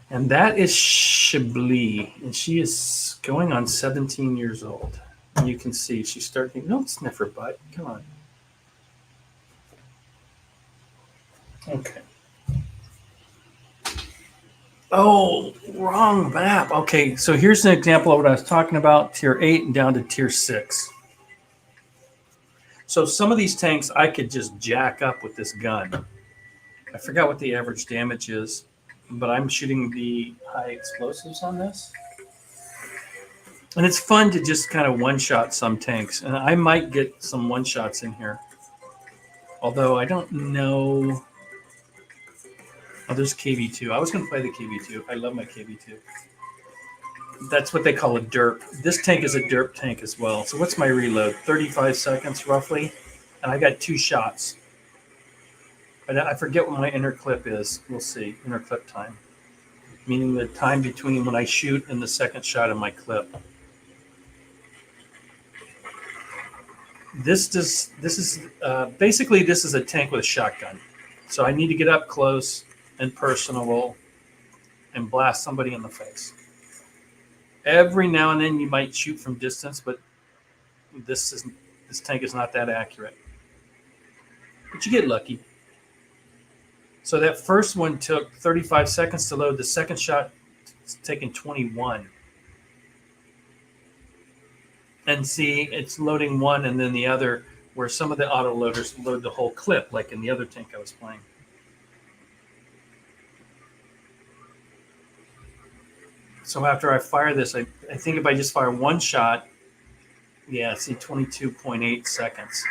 And that is Chablis, and she is going on 17 years old. And you can see she's starting. Don't sniff her butt. Come on. Okay. Oh, wrong map. Okay, so here's an example of what I was talking about, tier 8 and down to tier 6. So some of these tanks I could just jack up with this gun. I forgot what the average damage is, but I'm shooting the high explosives on this. And it's fun to just kind of one-shot some tanks. And I might get some one-shots in here. Although I don't know. Oh, there's KV2. I was going to play the KV2. I love my KV2. That's what they call a derp. This tank is a derp tank as well. So what's my reload? 35 seconds roughly. And I got 2 shots. I forget what my inner clip is. We'll see. Inner clip time. Meaning the time between when I shoot and the second shot of my clip. This is basically this is a tank with a shotgun. So I need to get up close and personable and blast somebody in the face. Every now and then you might shoot from distance, but this tank is not that accurate. But you get lucky. So that first one took 35 seconds to load. The second shot is taking 21. And see, it's loading one and then the other, where some of the auto loaders load the whole clip, like in the other tank I was playing. So after I fire this, I think if I just fire one shot, yeah, see 22.8 seconds.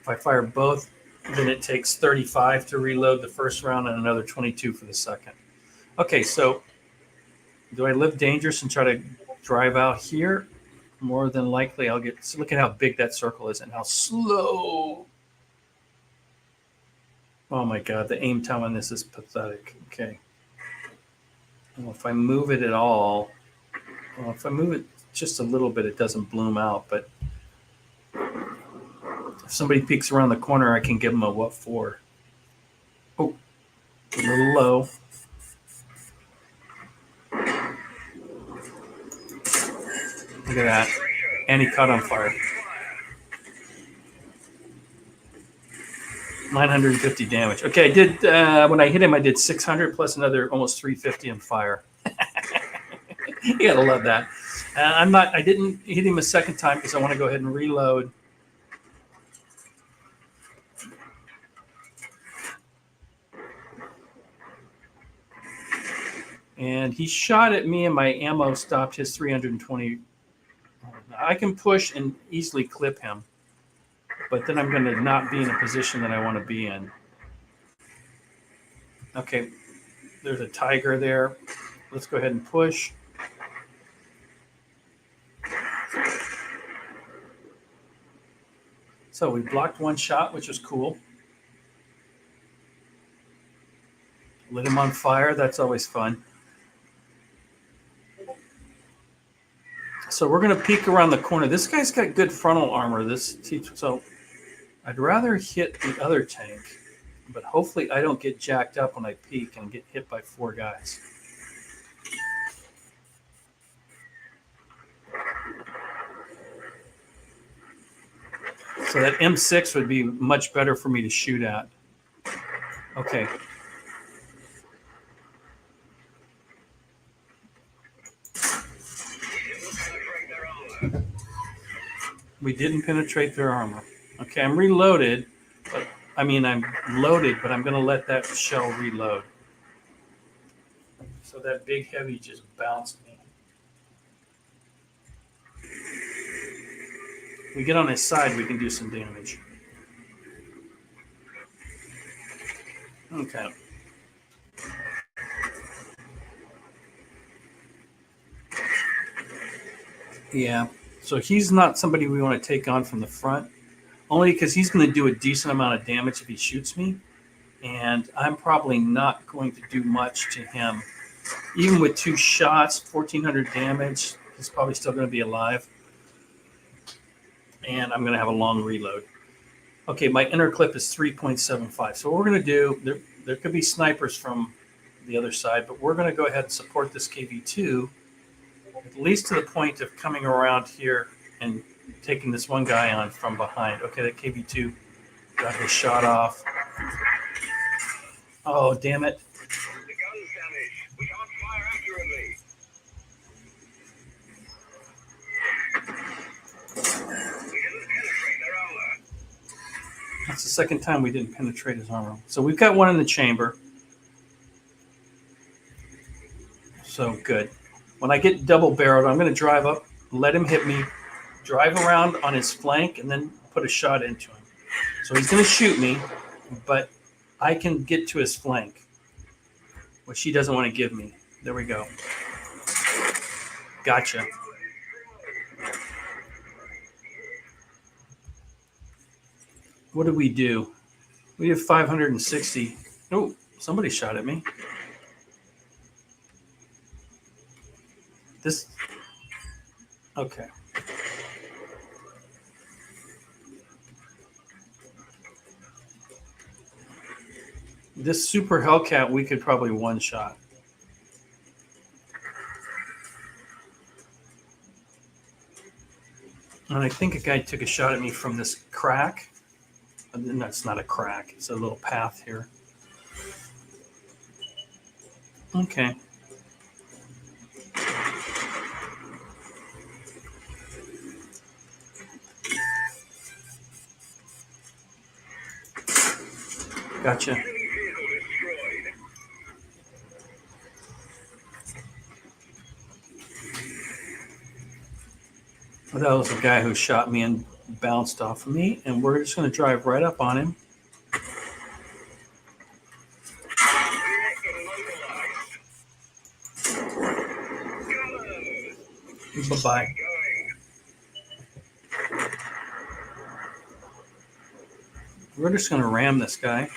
If I fire both, then it takes 35 to reload the first round and another 22 for the second. Okay, so do I live dangerous and try to drive out here? More than likely I'll get, so look at how big that circle is and how slow. Oh my God, the aim time on this is pathetic. Okay. Well, if I move it at all, well, if I move it just a little bit, it doesn't bloom out, but if somebody peeks around the corner, I can give them a what for. Oh, a little low. Look at that. And he caught on fire. 950 damage. Okay, I did, when I hit him, I did 600 plus another almost 350 in fire. You gotta love that. I didn't hit him a second time because I want to go ahead and reload. And he shot at me and my ammo stopped his 320. I can push and easily clip him, but then I'm going to not be in a position that I want to be in. Okay, there's a tiger there. Let's go ahead and push. So we blocked one shot, which was cool. Lit him on fire. That's always fun. So we're going to peek around the corner. This guy's got good frontal armor. So I'd rather hit the other tank, but hopefully I don't get jacked up when I peek and get hit by 4 guys. So that M6 would be much better for me to shoot at. Okay. We didn't penetrate their armor. Okay, I'm reloaded, but I'm loaded, but I'm going to let that shell reload. So that big heavy just bounced me. If we get on his side, we can do some damage. Okay. Yeah. So he's not somebody we want to take on from the front, only because he's going to do a decent amount of damage if he shoots me, and I'm probably not going to do much to him. Even with 2 shots, 1,400 damage, he's probably still going to be alive, and I'm going to have a long reload. Okay, my inner clip is 3.75. So what we're going to do, there could be snipers from the other side, but we're going to go ahead and support this KV2, at least to the point of coming around here and taking this one guy on from behind. Okay, that KV2 got his shot off. Oh, damn it. The gun's damaged. We can't fire accurately. We didn't penetrate their armor. That's the second time we didn't penetrate his armor. So we've got one in the chamber. So good. When I get double barreled, I'm going to drive up, let him hit me, drive around on his flank, and then put a shot into him. So he's going to shoot me, but I can get to his flank, which he doesn't want to give me. There we go. Gotcha. What did we do? We have 560. Oh, somebody shot at me. Okay. This Super Hellcat, we could probably one-shot. And I think a guy took a shot at me from this crack. And that's not a crack. It's a little path here. Okay. Gotcha. Well, that was a guy who shot me and bounced off of me, and we're just going to drive right up on him. Bye-bye. We're just going to ram this guy.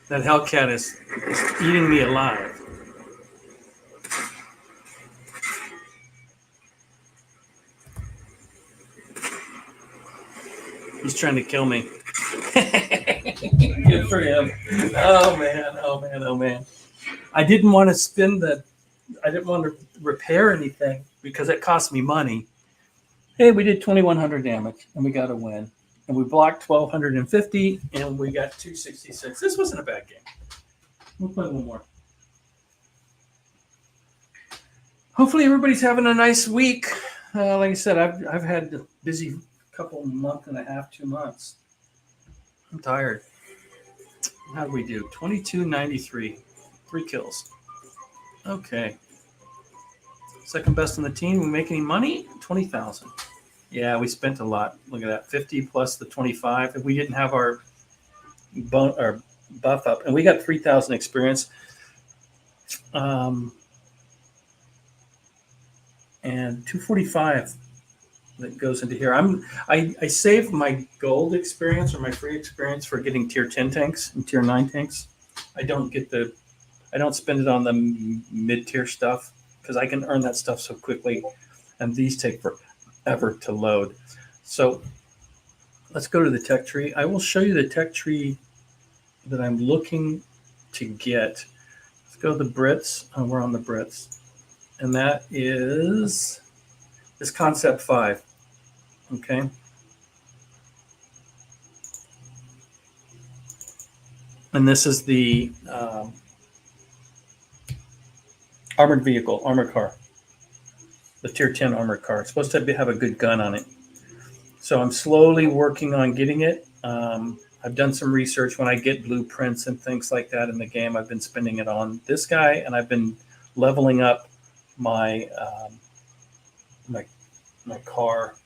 That Hellcat is eating me alive. He's trying to kill me. Good for him. Oh man, oh man, oh man. I didn't want to repair anything because it cost me money. Hey, we did 2,100 damage and we got a win. And we blocked 1,250 and we got 266. This wasn't a bad game. We'll play one more. Hopefully everybody's having a nice week. Like I said, I've had a busy month and a half, 2 months. I'm tired. How do we do? 2293, 3 kills. Okay. Second best on the team. We make any money? 20,000. Yeah, we spent a lot. Look at that, 50 plus the 25. If we didn't have our buff up, and we got 3,000 experience. And 245 that goes into here. I save my gold experience or my free experience for getting tier 10 tanks and tier 9 tanks. I don't spend it on the mid tier stuff because I can earn that stuff so quickly, and these take forever to load. So let's go to the tech tree. I will show you the tech tree that I'm looking to get. Let's go to the Brits. Oh, we're on the Brits. And that is concept 5. Okay. And this is the armored vehicle, armored car, the tier 10 armored car. It's supposed to have a good gun on it. So I'm slowly working on getting it. I've done some research. When I get blueprints and things like that in the game, I've been spending it on this guy, and I've been leveling up my my car.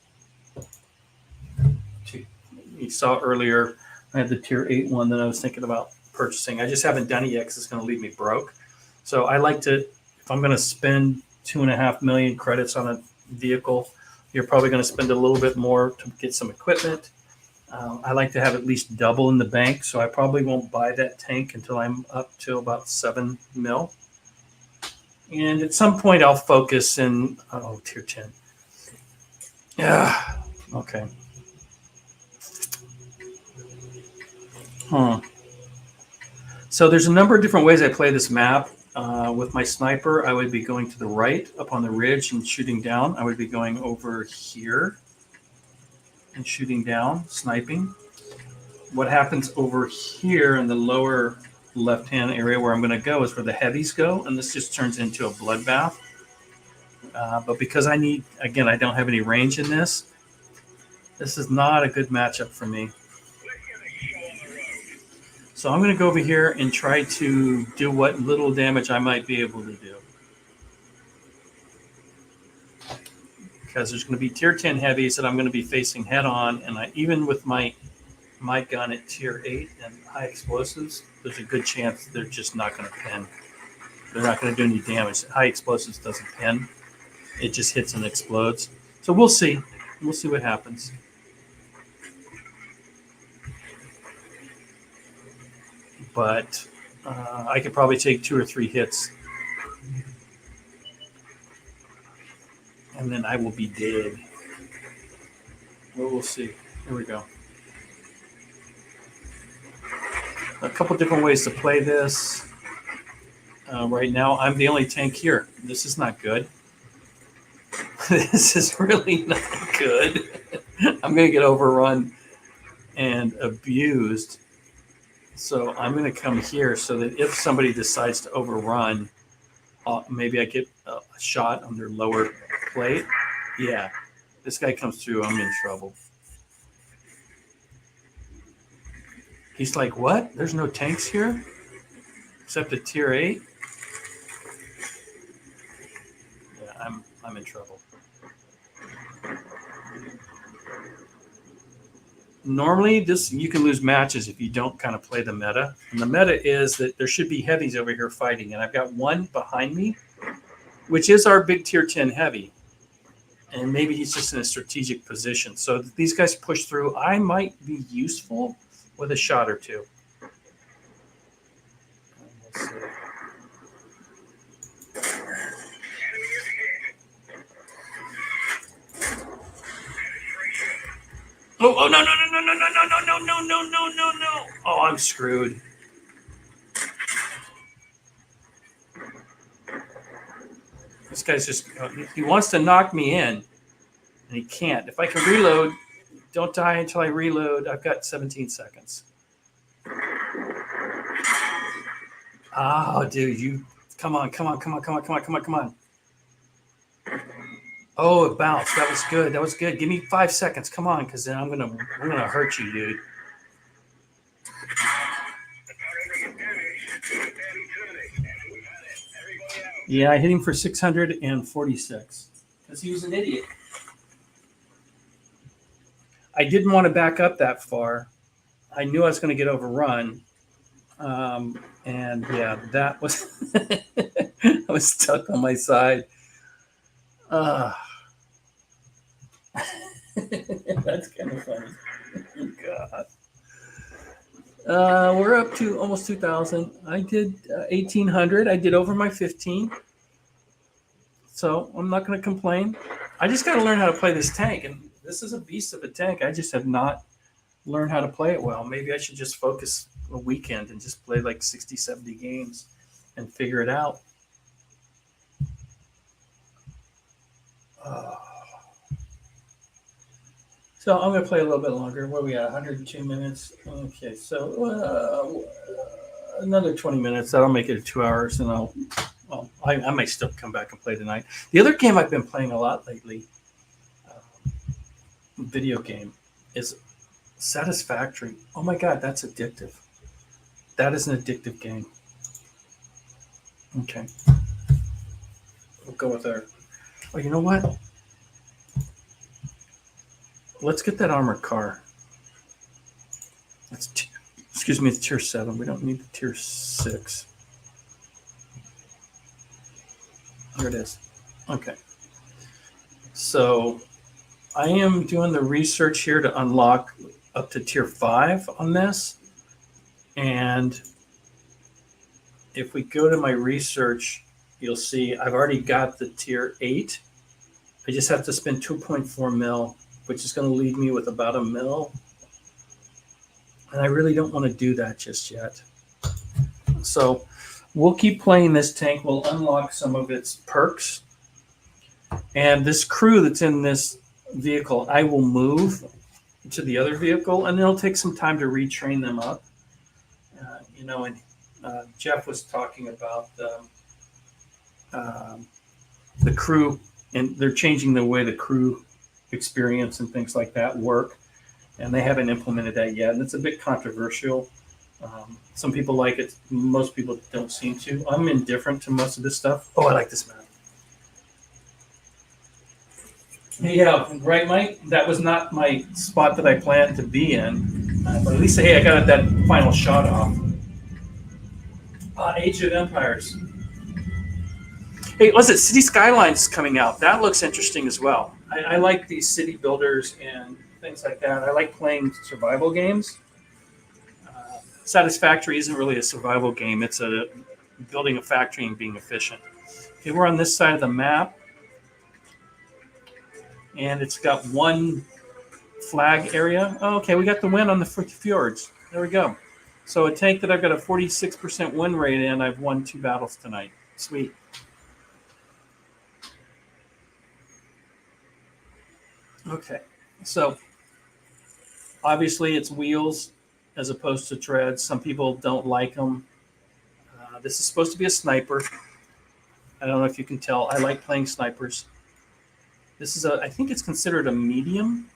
You saw earlier, I had the tier 8 one that I was thinking about purchasing. I just haven't done it yet because it's going to leave me broke. So I like to, if I'm going to spend 2.5 million credits on a vehicle, you're probably going to spend a little bit more to get some equipment. I like to have at least double in the bank, so I probably won't buy that tank until I'm up to about 7 mil. And at some point, I'll focus in. Oh, tier 10. Yeah. Okay. So there's a number of different ways I play this map. With my sniper, I would be going to the right up on the ridge and shooting down. I would be going over here and shooting down, sniping. What happens over here in the lower left-hand area where I'm going to go is where the heavies go, and this just turns into a bloodbath. But because I don't have any range in this. This is not a good matchup for me. So I'm going to go over here and try to do what little damage I might be able to do. Because there's going to be tier 10 heavies that I'm going to be facing head on, and even with my gun at tier 8 and high explosives, there's a good chance they're just not going to pin. They're not going to do any damage. High explosives doesn't pin. It just hits and explodes. So we'll see. We'll see what happens. But I could probably take 2 or 3 hits. And then I will be dead. Well, we'll see. Here we go. A couple different ways to play this. Right now, I'm the only tank here. This is not good. This is really not good. I'm going to get overrun and abused. So I'm going to come here so that if somebody decides to overrun, maybe I get a shot on their lower plate. Yeah, this guy comes through, I'm in trouble. He's like, what? There's no tanks here? Except a tier 8? Yeah, I'm in trouble. Normally, you can lose matches if you don't kind of play the meta. And the meta is that there should be heavies over here fighting. And I've got one behind me, which is our big tier 10 heavy. And maybe he's just in a strategic position. So if these guys push through, I might be useful with a shot or two. Let's see. Oh, no. Oh, I'm screwed. This guy's just, he wants to knock me in, and he can't. If I can reload, don't die until I reload. I've got 17 seconds. Oh, dude, come on. Oh, it bounced. That was good. That was good. Give me 5 seconds. Come on, because then I'm gonna hurt you, dude. The turret is damaged. It's barely turning. We've had it. Everybody out. Yeah, I hit him for 646 because he was an idiot. I didn't want to back up that far. I knew I was going to get overrun. And yeah, that was, I was stuck on my side. Uh, that's kind of funny. God. We're up to almost 2,000. I did 1,800. I did over my 15. So I'm not going to complain. I just got to learn how to play this tank. And this is a beast of a tank. I just have not learned how to play it well. Maybe I should just focus a weekend and just play like 60, 70 games and figure it out. So I'm going to play a little bit longer. What are we at? 102 minutes. Okay, so another 20 minutes. That'll make it 2 hours, and I may still come back and play tonight. The other game I've been playing a lot lately, video game, is Satisfactory. Oh my God, that's addictive. That is an addictive game. Okay. We'll go with our. Oh, you know what? Let's get that armored car. Excuse me, it's tier 7. We don't need the tier 6. Here it is. Okay. So I am doing the research here to unlock up to tier 5 on this. And if we go to my research, you'll see I've already got the tier 8. I just have to spend 2.4 mil, which is going to leave me with about $1 mil. And I really don't want to do that just yet. So we'll keep playing this tank. We'll unlock some of its perks. And this crew that's in this vehicle, I will move to the other vehicle, and it'll take some time to retrain them up. And Jeff was talking about the crew, and they're changing the way the crew experience and things like that work, and they haven't implemented that yet, and it's a bit controversial. Some people like it, most people don't seem to. I'm indifferent to most of this stuff. Oh, I like this map. Yeah, right, Mike? That was not my spot that I planned to be in, but at least, hey, I got that final shot off. Age of Empires. Hey, listen, City Skylines coming out. That looks interesting as well. I like these city builders and things like that. I like playing survival games. Satisfactory isn't really a survival game. It's a building a factory and being efficient. Okay, we're on this side of the map. And it's got one flag area. Oh, okay, we got the win on the fjords. There we go. So a tank that I've got a 46% win rate in, I've won 2 battles tonight. Sweet. Okay, so obviously it's wheels as opposed to treads. Some people don't like them. This is supposed to be a sniper. I don't know if you can tell. I like playing snipers. This is I think it's considered a medium.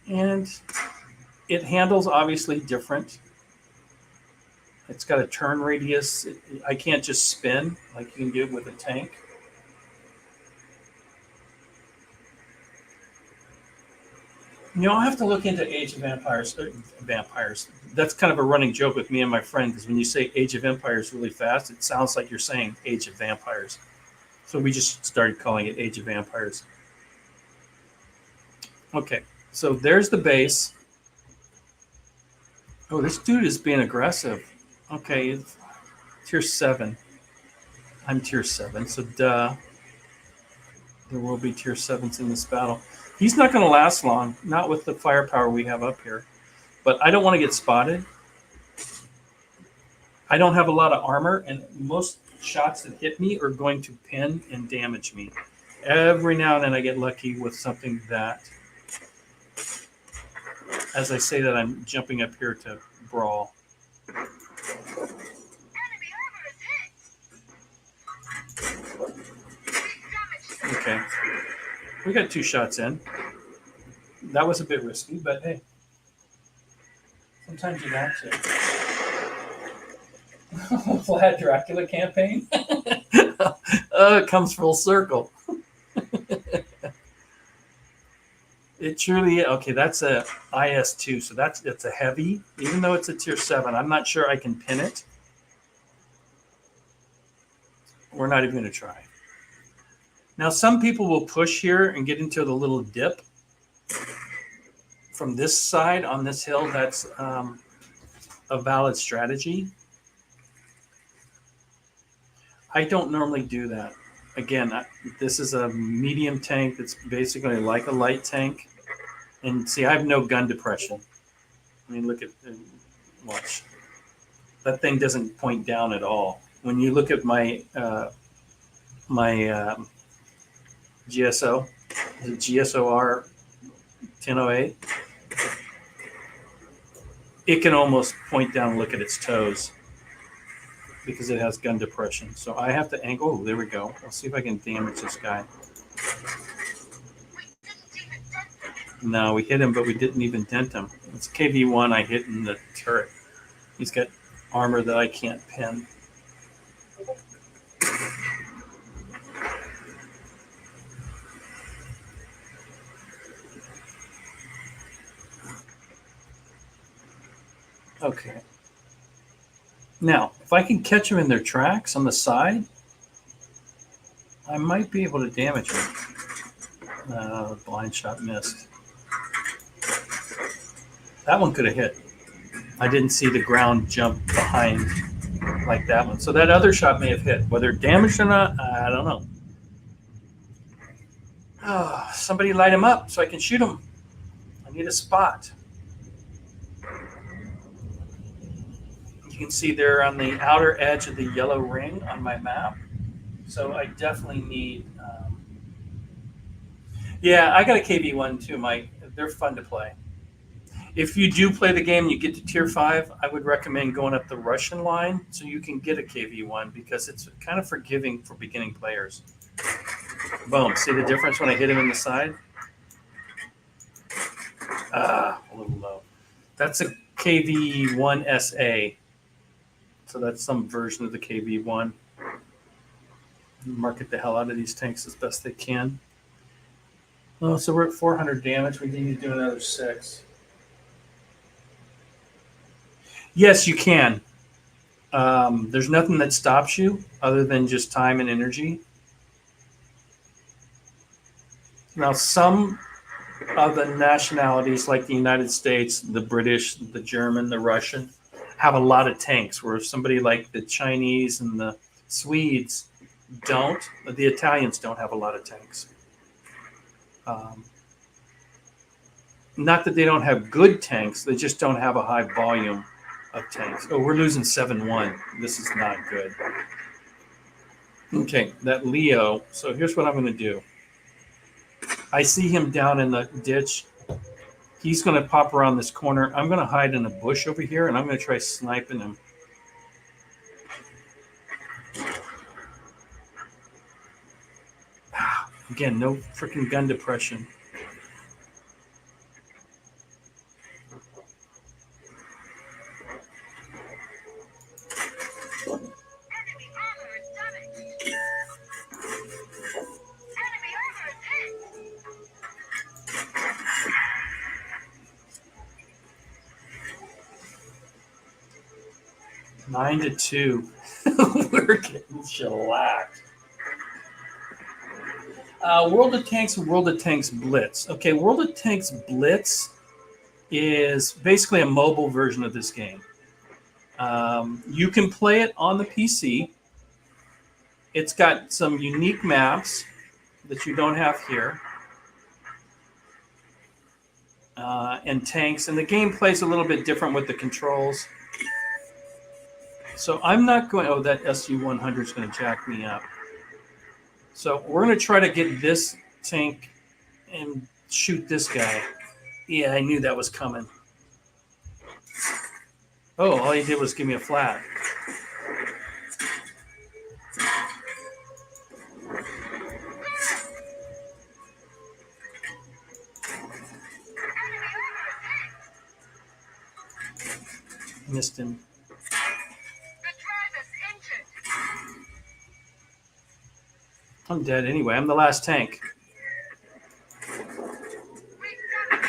And it handles obviously different. It's got a turn radius. I can't just spin like you can do with a tank. I'll have to look into Age of Empires. That's kind of a running joke with me and my friend, because when you say Age of Empires really fast, it sounds like you're saying Age of Vampires. So we just started calling it Age of Vampires. Okay, so there's the base. Oh, this dude is being aggressive. Okay, tier 7. I'm tier 7, so duh. There will be tier 7s in this battle. He's not going to last long, not with the firepower we have up here. But I don't want to get spotted. I don't have a lot of armor, and most shots that hit me are going to pin and damage me. Every now and then I get lucky with something that, as I say that, I'm jumping up here to brawl. Okay. We got 2 shots in. That was a bit risky, but hey. Sometimes you got to. Vlad Dracula campaign? It comes full circle. It truly, okay, that's a IS2, so it's a heavy. Even though it's a tier 7, I'm not sure I can pin it. We're not even going to try. Now, some people will push here and get into the little dip. From this side on this hill, that's a valid strategy. I don't normally do that. Again, this is a medium tank that's basically like a light tank. And see, I have no gun depression. I mean, look at, watch. That thing doesn't point down at all. When you look at my GSO, the GSOR 1008, it can almost point down and look at its toes because it has gun depression. So I have to angle. Oh, there we go. Let's see if I can damage this guy. No, we hit him, but we didn't even dent him. It's KV-1 I hit in the turret. He's got armor that I can't pin. Okay. Now, if I can catch them in their tracks on the side, I might be able to damage them. Blind shot missed. That one could have hit. I didn't see the ground jump behind like that one. So that other shot may have hit. Whether it damaged or not, I don't know. Oh, somebody light him up so I can shoot him. I need a spot. You can see they're on the outer edge of the yellow ring on my map. So I definitely need... yeah, I got a KV-1 too, Mike. They're fun to play. If you do play the game and you get to tier 5, I would recommend going up the Russian line so you can get a KV-1 because it's kind of forgiving for beginning players. Boom. See the difference when I hit him in the side? A little low. That's a KV-1 SA. So that's some version of the KV-1. Market the hell out of these tanks as best they can. Oh, so we're at 400 damage. We need to do another 6. Yes, you can. There's nothing that stops you other than just time and energy. Now, some of the nationalities, like the United States, the British, the German, the Russian, have a lot of tanks, where somebody like the Chinese and the Swedes don't. The Italians don't have a lot of tanks. Not that they don't have good tanks, they just don't have a high volume of tanks. Oh, we're losing 7-1. This is not good. Okay, that Leo. So here's what I'm going to do. I see him down in the ditch. He's going to pop around this corner. I'm going to hide in a bush over here, and I'm going to try sniping him. Again, no freaking gun depression. Enemy armor is damaged. Enemy armor is hit. 9-2. We're getting shellacked. World of Tanks and World of Tanks Blitz. Okay, World of Tanks Blitz is basically a mobile version of this game. You can play it on the PC. It's got some unique maps that you don't have here. And tanks. And the game plays a little bit different with the controls. So I'm not going... Oh, that SU-100 is going to jack me up. So we're going to try to get this tank and shoot this guy. Yeah, I knew that was coming. Oh, all he did was give me a flat. Missed him. The driver's injured. I'm dead anyway. I'm the last tank. We've done it.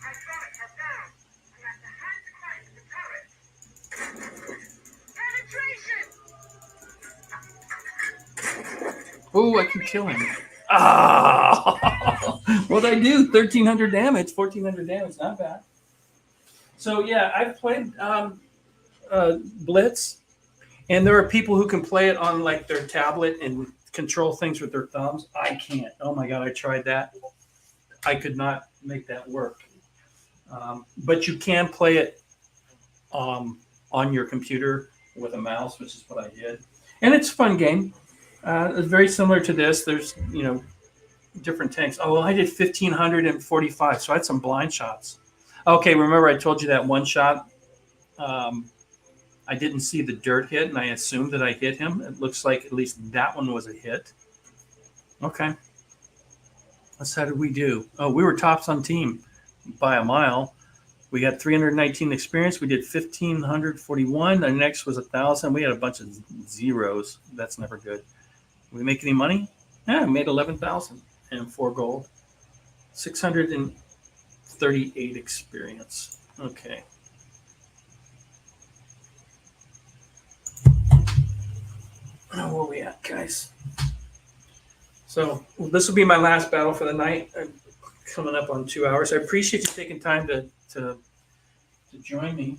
Hydraulics are down. And that's the hand crank the turret. Penetration. Oh, I can kill him. Ah! What'd I do? 1,300 damage, 1,400 damage. Not bad. So, yeah, I've played Blitz, and there are people who can play it on, like, their tablet and control things with their thumbs. I can't. Oh, my God, I tried that. I could not make that work. But you can play it on your computer with a mouse, which is what I did. And it's a fun game. It's very similar to this. There's, different tanks. Oh, well, I did 1,545, so I had some blind shots. Okay, remember I told you that one shot? I didn't see the dirt hit, and I assumed that I hit him. It looks like at least that one was a hit. Okay. That's how did we do? Oh, we were tops on team by a mile. We got 319 experience. We did 1,541. The next was 1,000. We had a bunch of zeros. That's never good. We make any money? Yeah, we made 11,000 and 4 gold. 638 experience. Okay. Where are we at, guys? So this will be my last battle for the night. I'm coming up on 2 hours. I appreciate you taking time to join me.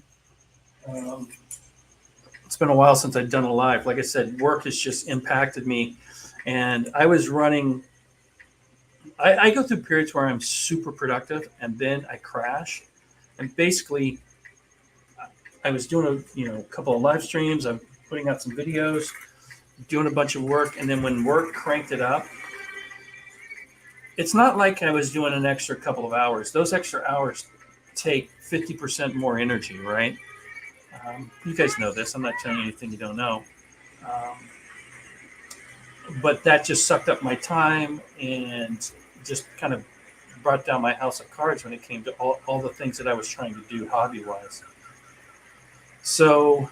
It's been a while since I've done a live. Like I said, work has just impacted me. And I was running. I go through periods where I'm super productive, and then I crash. And basically, I was doing a couple of live streams. I'm putting out some videos, doing a bunch of work, and then when work cranked it up, it's not like I was doing an extra couple of hours. Those extra hours take 50% more energy, right? You guys know this. I'm not telling you anything you don't know. But that just sucked up my time and just kind of brought down my house of cards when it came to all the things that I was trying to do hobby-wise. So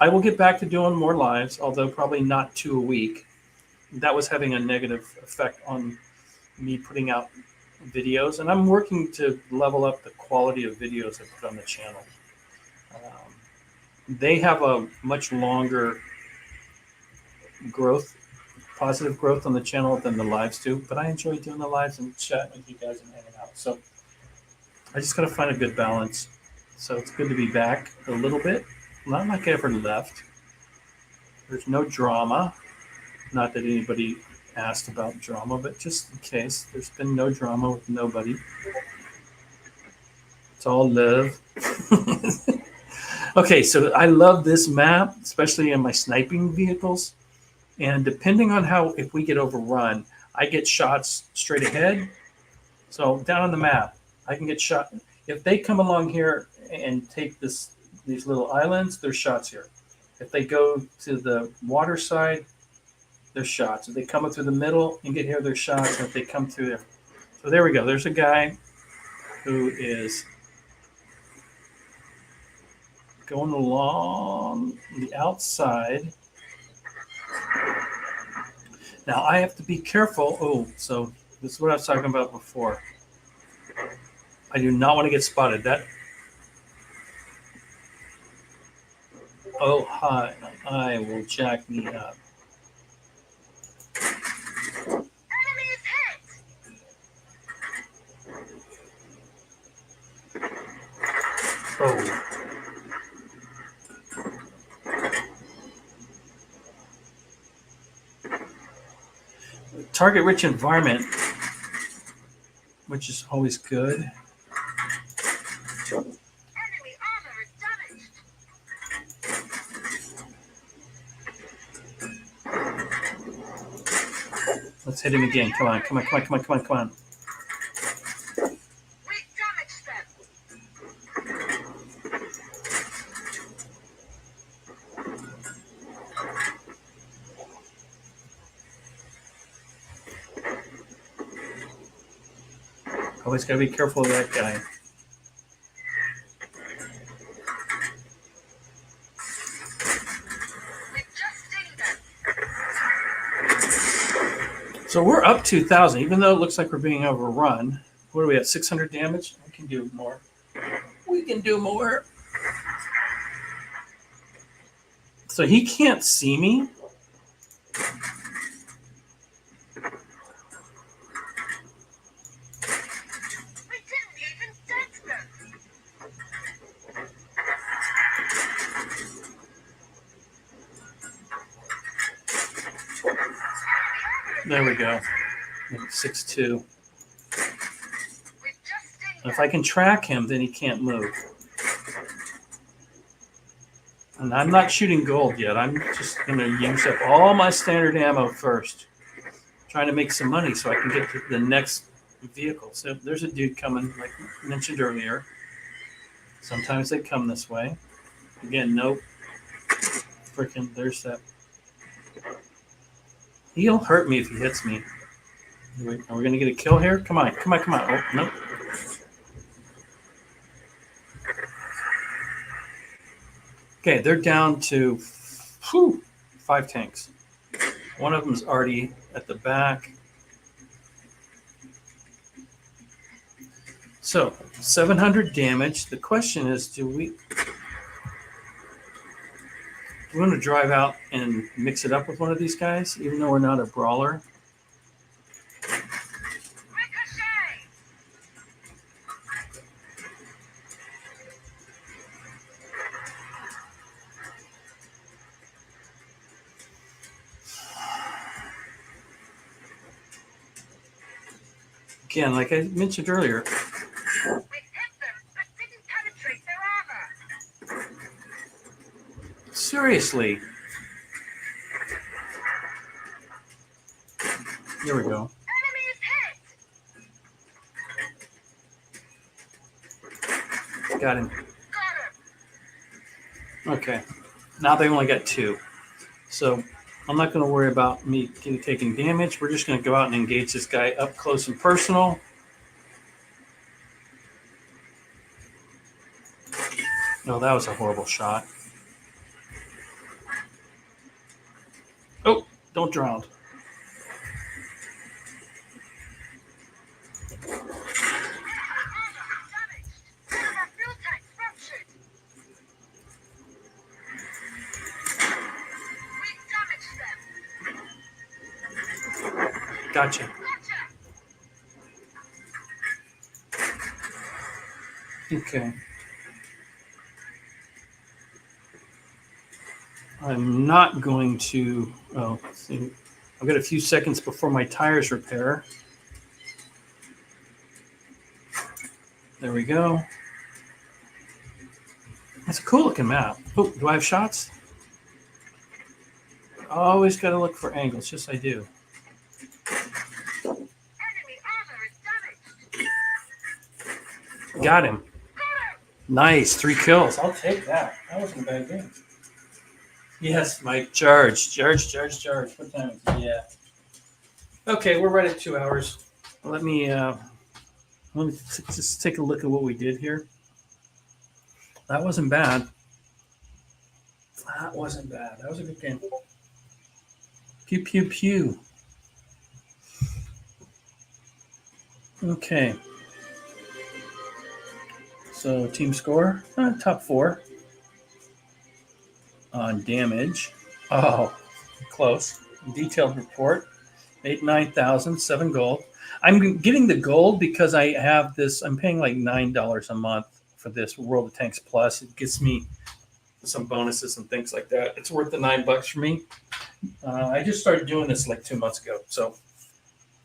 I will get back to doing more lives, although probably not 2 a week. That was having a negative effect on me putting out videos, and I'm working to level up the quality of videos I put on the channel. They have a much longer positive growth on the channel than the lives do, but I enjoy doing the lives and chatting with you guys and hanging out. So I just got to find a good balance. So it's good to be back a little bit. Not like I ever left. There's no drama. Not that anybody asked about drama, but just in case, there's been no drama with nobody. It's all love. Okay, so I love this map, especially in my sniping vehicles. And depending on if we get overrun, I get shots straight ahead. So down on the map, I can get shot. If they come along here and take these little islands, there's shots here. If they go to the water side, there's shots. If they come up through the middle and get here, there's shots. And if they come through there. So there we go. There's a guy who is going along the outside. Now I have to be careful. Oh, so this is what I was talking about before. I do not want to get spotted. Oh, hi. I will jack me up. Enemy is hit. Oh. Target-rich environment, which is always good. Enemy armor is damaged. Let's hit him again. Come on. We damaged them. Always got to be careful of that guy. So we're up 2,000, even though it looks like we're being overrun. What are we at? 600 damage? We can do more. We can do more. So he can't see me. We didn't even sense them. There we go. 6-2. We've just seen If I can track him, then he can't move. And I'm not shooting gold yet. I'm just going to use up all my standard ammo first. Trying to make some money so I can get to the next vehicle. So there's a dude coming, like mentioned earlier. Sometimes they come this way. Again, nope. Freaking, there's that. He'll hurt me if he hits me. Wait, are we going to get a kill here? Come on, come on, come on. Oh, nope. Okay, they're down to 5 tanks. One of them is already at the back. So 700 damage. The question is, do we want to drive out and mix it up with one of these guys, even though we're not a brawler? Ricochet. Again, like I mentioned earlier, We hit them, but didn't penetrate their armor. seriously. There we go. Enemy is hit. Got him. Got him. Okay. Now they only got 2. So I'm not going to worry about me taking damage. We're just going to go out and engage this guy up close and personal. No, that was a horrible shot. Oh, don't drown. Gotcha. Okay. I'm not going to. Oh, see, I've got a few seconds before my tires repair. There we go. That's a cool looking map. Oh, do I have shots? Always got to look for angles. Yes, I do. Got him. Nice. 3 kills. I'll take that. That wasn't a bad game. Yes, Mike. Charge. What time is it? Yeah. Okay, we're right at 2 hours. Let me just take a look at what we did here. That wasn't bad. That was a good game. Pew, pew, pew. Okay. So team score, top 4 on damage. Oh, close. Detailed report, 9,000, 7 gold. I'm getting the gold because I have this. I'm paying like $9 a month for this World of Tanks Plus. It gets me some bonuses and things like that. It's worth the $9 for me. I just started doing this like 2 months ago, so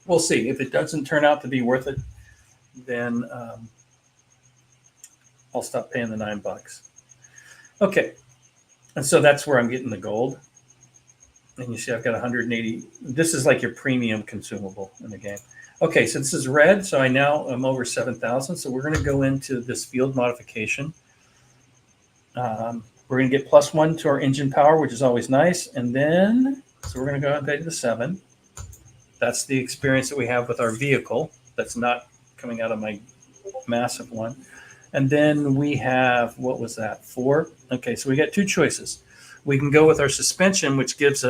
we'll see. If it doesn't turn out to be worth it, then I'll stop paying the $9. Okay, and so that's where I'm getting the gold. And you see I've got 180. This is like your premium consumable in the game. Okay, so this is red, so I now am over 7,000. So we're going to go into this field modification. We're going to get +1 to our engine power, which is always nice. And then, so we're going to go and pay to the 7. That's the experience that we have with our vehicle. That's not coming out of my massive one. And then we have, what was that, 4? Okay, so we got 2 choices. We can go with our suspension, which gives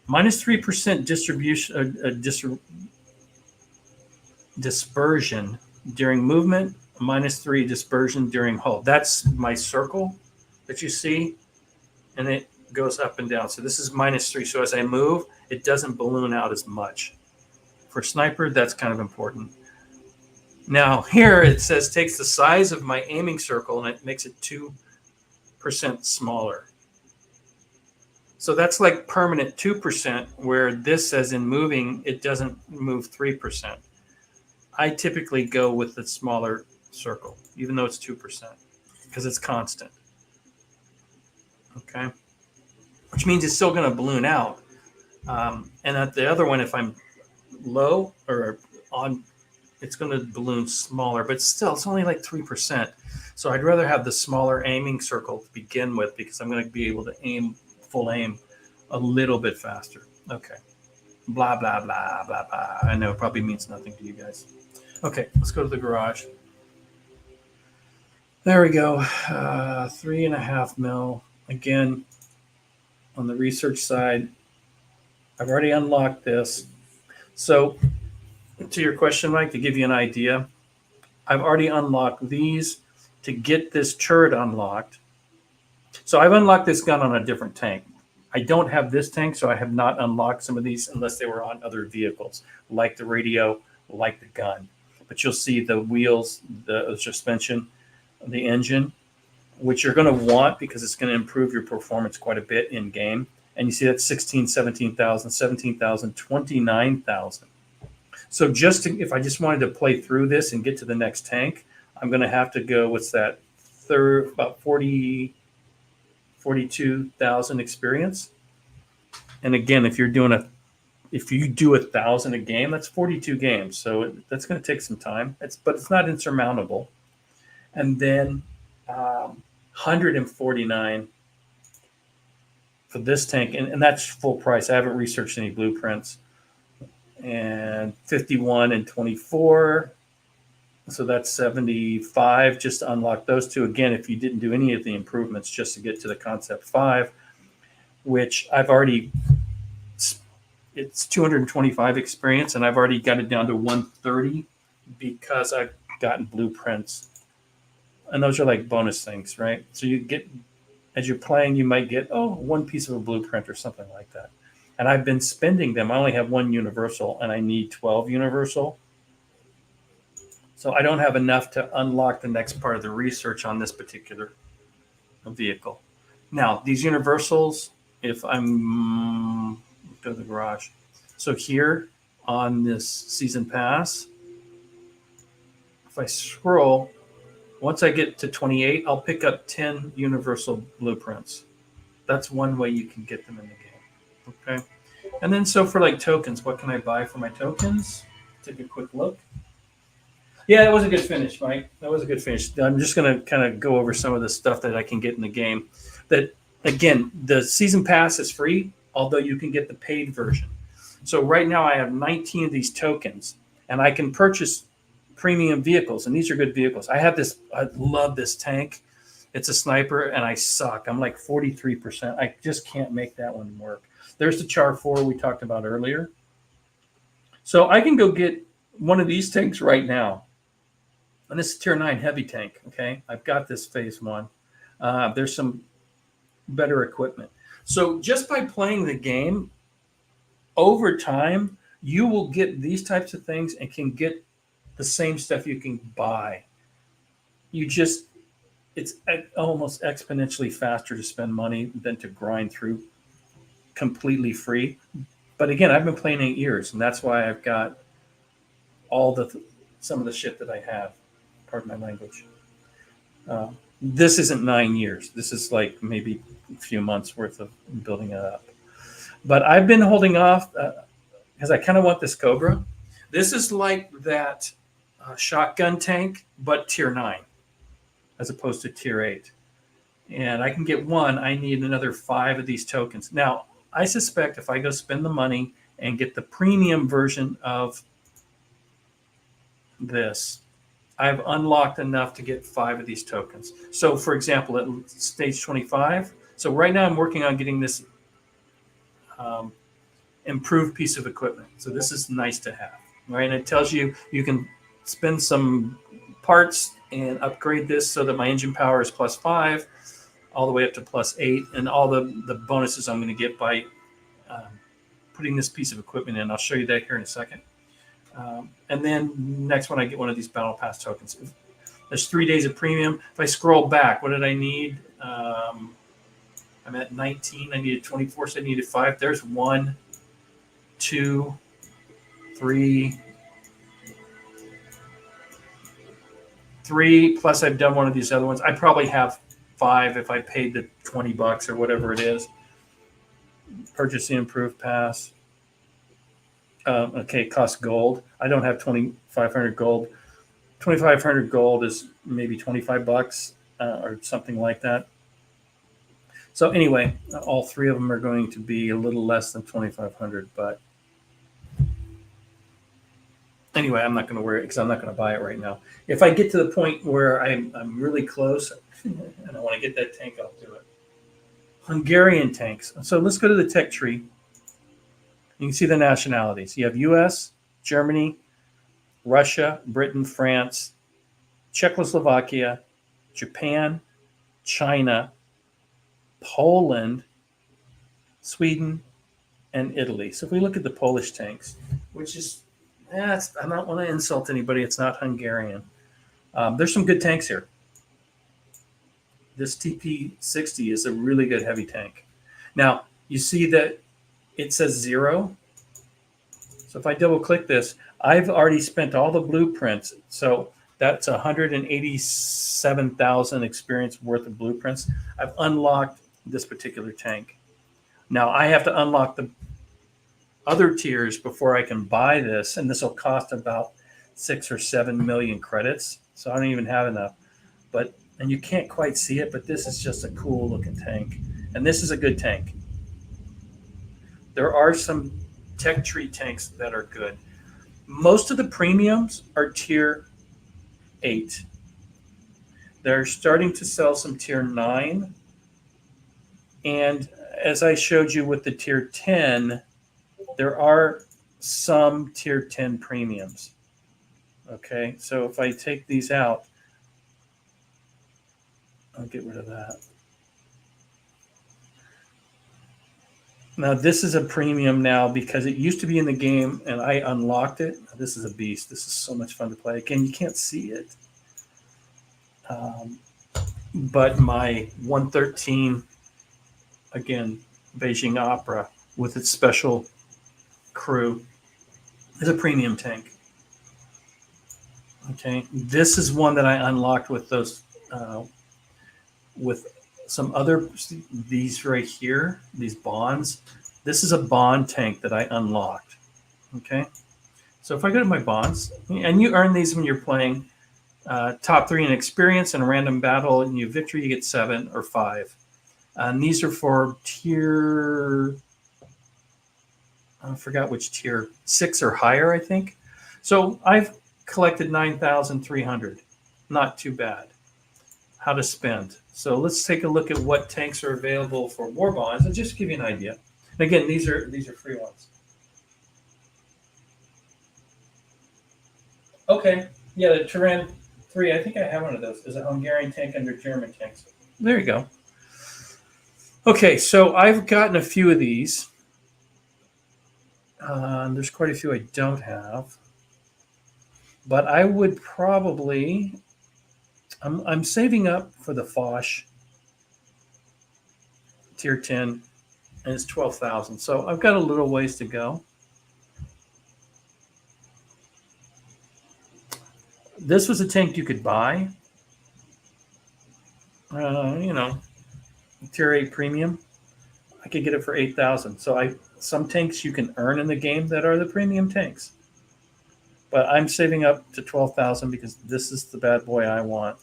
minus 3% distribution, dispersion during movement, minus 3 dispersion during hold. That's my circle that you see, and it goes up and down. So this is minus 3. So as I move, it doesn't balloon out as much. For sniper, that's kind of important. Now here it says takes the size of my aiming circle and it makes it 2% smaller. So that's like permanent 2%, where this says in moving, it doesn't move 3%. I typically go with the smaller circle, even though it's 2%, because it's constant. Okay. Which means it's still going to balloon out. And at the other one, if I'm low or on, it's going to balloon smaller, but still, it's only like 3%. So I'd rather have the smaller aiming circle to begin with, because I'm going to be able to aim full aim a little bit faster. Okay. Blah, blah, blah, blah, blah. I know it probably means nothing to you guys. Okay, let's go to the garage. There we go. 3.5 mil. Again, on the research side, I've already unlocked this. So to your question, Mike, to give you an idea, I've already unlocked these to get this turret unlocked. So I've unlocked this gun on a different tank. I don't have this tank, so I have not unlocked some of these unless they were on other vehicles, like the radio, like the gun. But you'll see the wheels, the suspension, the engine, which you're going to want because it's going to improve your performance quite a bit in game. And you see that's 16, 17,000, 17,000, 29,000. So just to, if I just wanted to play through this and get to the next tank, I'm going to have to go, what's that, about 42,000 experience. And again, if you do 1,000 a game, that's 42 games. So that's going to take some time. But it's not insurmountable. And then 149 for this tank, and that's full price. I haven't researched any blueprints. And 51 and 24. So that's 75 just to unlock those two. Again, if you didn't do any of the improvements just to get to the Concept 5, which I've already, it's 225 experience, and I've already got it down to 130 because I've gotten blueprints. And those are like bonus things, right? So you get, as you're playing, you might get, one piece of a blueprint or something like that. And I've been spending them. I only have one universal, and I need 12 universal. So I don't have enough to unlock the next part of the research on this particular vehicle. Now, these universals, if I'm go to the garage. So here on this season pass, if I scroll, once I get to 28, I'll pick up 10 universal blueprints. That's one way you can get them in the game. Okay. And then so for like tokens, what can I buy for my tokens? Take a quick look. Yeah, that was a good finish, Mike. That was a good finish. I'm just going to kind of go over some of the stuff that I can get in the game. That, again, the season pass is free, although you can get the paid version. So right now I have 19 of these tokens, and I can purchase premium vehicles, and these are good vehicles. I love this tank. It's a sniper, and I suck. I'm like 43%. I just can't make that one work. There's the Char 4 we talked about earlier. So I can go get one of these tanks right now. And this is Tier 9 heavy tank, okay? I've got this Phase 1. There's some better equipment. So just by playing the game, over time, you will get these types of things and can get the same stuff you can buy. It's almost exponentially faster to spend money than to grind through completely free. But again, I've been playing 8 years, and that's why I've got some of the shit that I have. Pardon my language. This isn't 9 years. This is like maybe a few months worth of building it up. But I've been holding off because I kind of want this Cobra. This is like that shotgun tank, but Tier 9 as opposed to Tier 8. And I can get one. I need another 5 of these tokens. Now, I suspect if I go spend the money and get the premium version of this, I've unlocked enough to get 5 of these tokens. So, for example, at stage 25, so right now I'm working on getting this improved piece of equipment. So this is nice to have, right? And it tells you you can spend some parts and upgrade this so that my engine power is +5 all the way up to +8, and all the bonuses I'm going to get by putting this piece of equipment in. I'll show you that here in a second. And then next one, I get one of these Battle Pass tokens. There's 3 days of premium. If I scroll back, what did I need? I'm at 19. I needed 24, so I needed 5. There's 1, 2, 3, 3. Plus, I've done one of these other ones. I probably have 5 if I paid the $20 or whatever it is. Purchase the improved pass. Okay, it costs gold. I don't have 2,500 gold. 2,500 gold is maybe $25 or something like that. So anyway, all 3 of them are going to be a little less than 2,500. But anyway, I'm not going to worry because I'm not going to buy it right now. If I get to the point where I'm really close and I want to get that tank, I'll do it. Hungarian tanks. So let's go to the tech tree. You can see the nationalities. You have U.S., Germany, Russia, Britain, France, Czechoslovakia, Japan, China, Poland, Sweden, and Italy. So if we look at the Polish tanks, which is, I don't want to insult anybody. It's not Hungarian. There's some good tanks here. This TP60 is a really good heavy tank. Now, you see that it says 0. So if I double click this, I've already spent all the blueprints. So that's 187,000 experience worth of blueprints. I've unlocked this particular tank. Now I have to unlock the other tiers before I can buy this. And this will cost about 6 or 7 million credits. So I don't even have enough. And you can't quite see it, but this is just a cool looking tank. And this is a good tank. There are some tech tree tanks that are good. Most of the premiums are tier 8. They're starting to sell some tier 9. And as I showed you with the tier 10, there are some tier 10 premiums. Okay, so if I take these out, I'll get rid of that. Now, this is a premium now because it used to be in the game and I unlocked it. This is a beast. This is so much fun to play. Again, you can't see it. But my 113, again, Beijing Opera with its special crew is a premium tank. Okay, this is one that I unlocked with those, with some other, these right here, these bonds. This is a bond tank that I unlocked. Okay, so if I go to my bonds, and you earn these when you're playing top 3 in experience in a random battle, and you victory, you get 7 or 5. And these are for tier, I forgot which tier, 6 or higher, I think. So I've collected 9,300. Not too bad. How to spend. So let's take a look at what tanks are available for war bonds and just give you an idea. And again, these are free ones. Okay, yeah, the Turan 3, I think I have one of those. There's a Hungarian tank under German tanks. There you go. Okay, so I've gotten a few of these. There's quite a few I don't have. But I would probably, I'm saving up for the Foch tier 10, and it's 12,000. So I've got a little ways to go. This was a tank you could buy. Tier 8 premium. I could get it for 8,000. So some tanks you can earn in the game that are the premium tanks. But I'm saving up to 12,000 because this is the bad boy I want.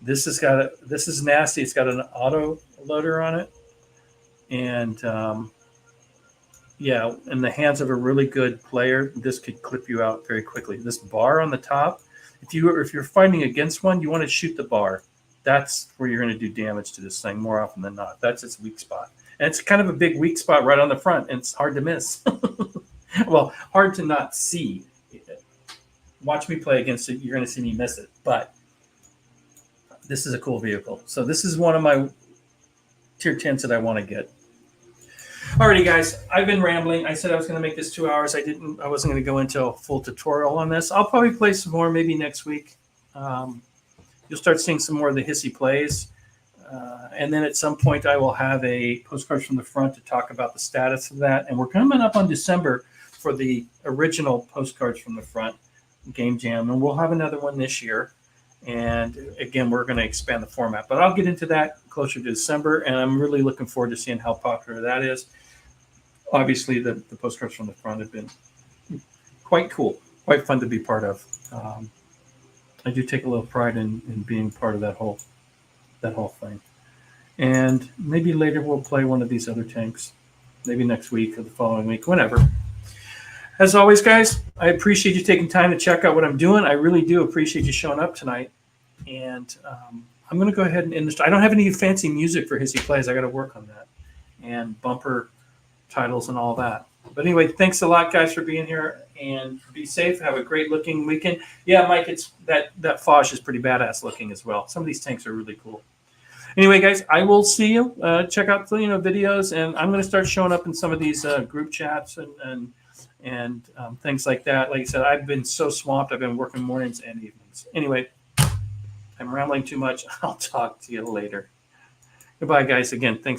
This is nasty. It's got an auto loader on it. And yeah, in the hands of a really good player, this could clip you out very quickly. This bar on the top, if you're fighting against one, you want to shoot the bar. That's where you're going to do damage to this thing more often than not. That's its weak spot. And it's kind of a big weak spot right on the front, and it's hard to miss. Well, hard to not see. Watch me play against it. You're going to see me miss it. But this is a cool vehicle. So this is one of my tier 10s that I want to get. Alrighty, guys. I've been rambling. I said I was going to make this 2 hours. I wasn't going to go into a full tutorial on this. I'll probably play some more maybe next week. You'll start seeing some more of the Hissy plays. And then at some point, I will have a postcards from the front to talk about the status of that. And we're coming up on December for the original postcards from the front game jam. And we'll have another one this year. And again, we're going to expand the format. But I'll get into that closer to December. And I'm really looking forward to seeing how popular that is. Obviously, the postcards from the front have been quite cool, quite fun to be part of. I do take a little pride in being part of that whole thing. And maybe later we'll play one of these other tanks, maybe next week or the following week, whenever. As always, guys, I appreciate you taking time to check out what I'm doing. I really do appreciate you showing up tonight. And I'm going to go ahead and end this. I don't have any fancy music for Hissy Plays. I got to work on that. And bumper titles and all that. But anyway, thanks a lot, guys, for being here. And be safe. Have a great looking weekend. Yeah, Mike, it's that Foch is pretty badass looking as well. Some of these tanks are really cool. Anyway, guys, I will see you. Check out the videos, and I'm going to start showing up in some of these group chats and things like that. Like I said, I've been so swamped. I've been working mornings and evenings. Anyway, I'm rambling too much. I'll talk to you later. Goodbye, guys. Again, thanks.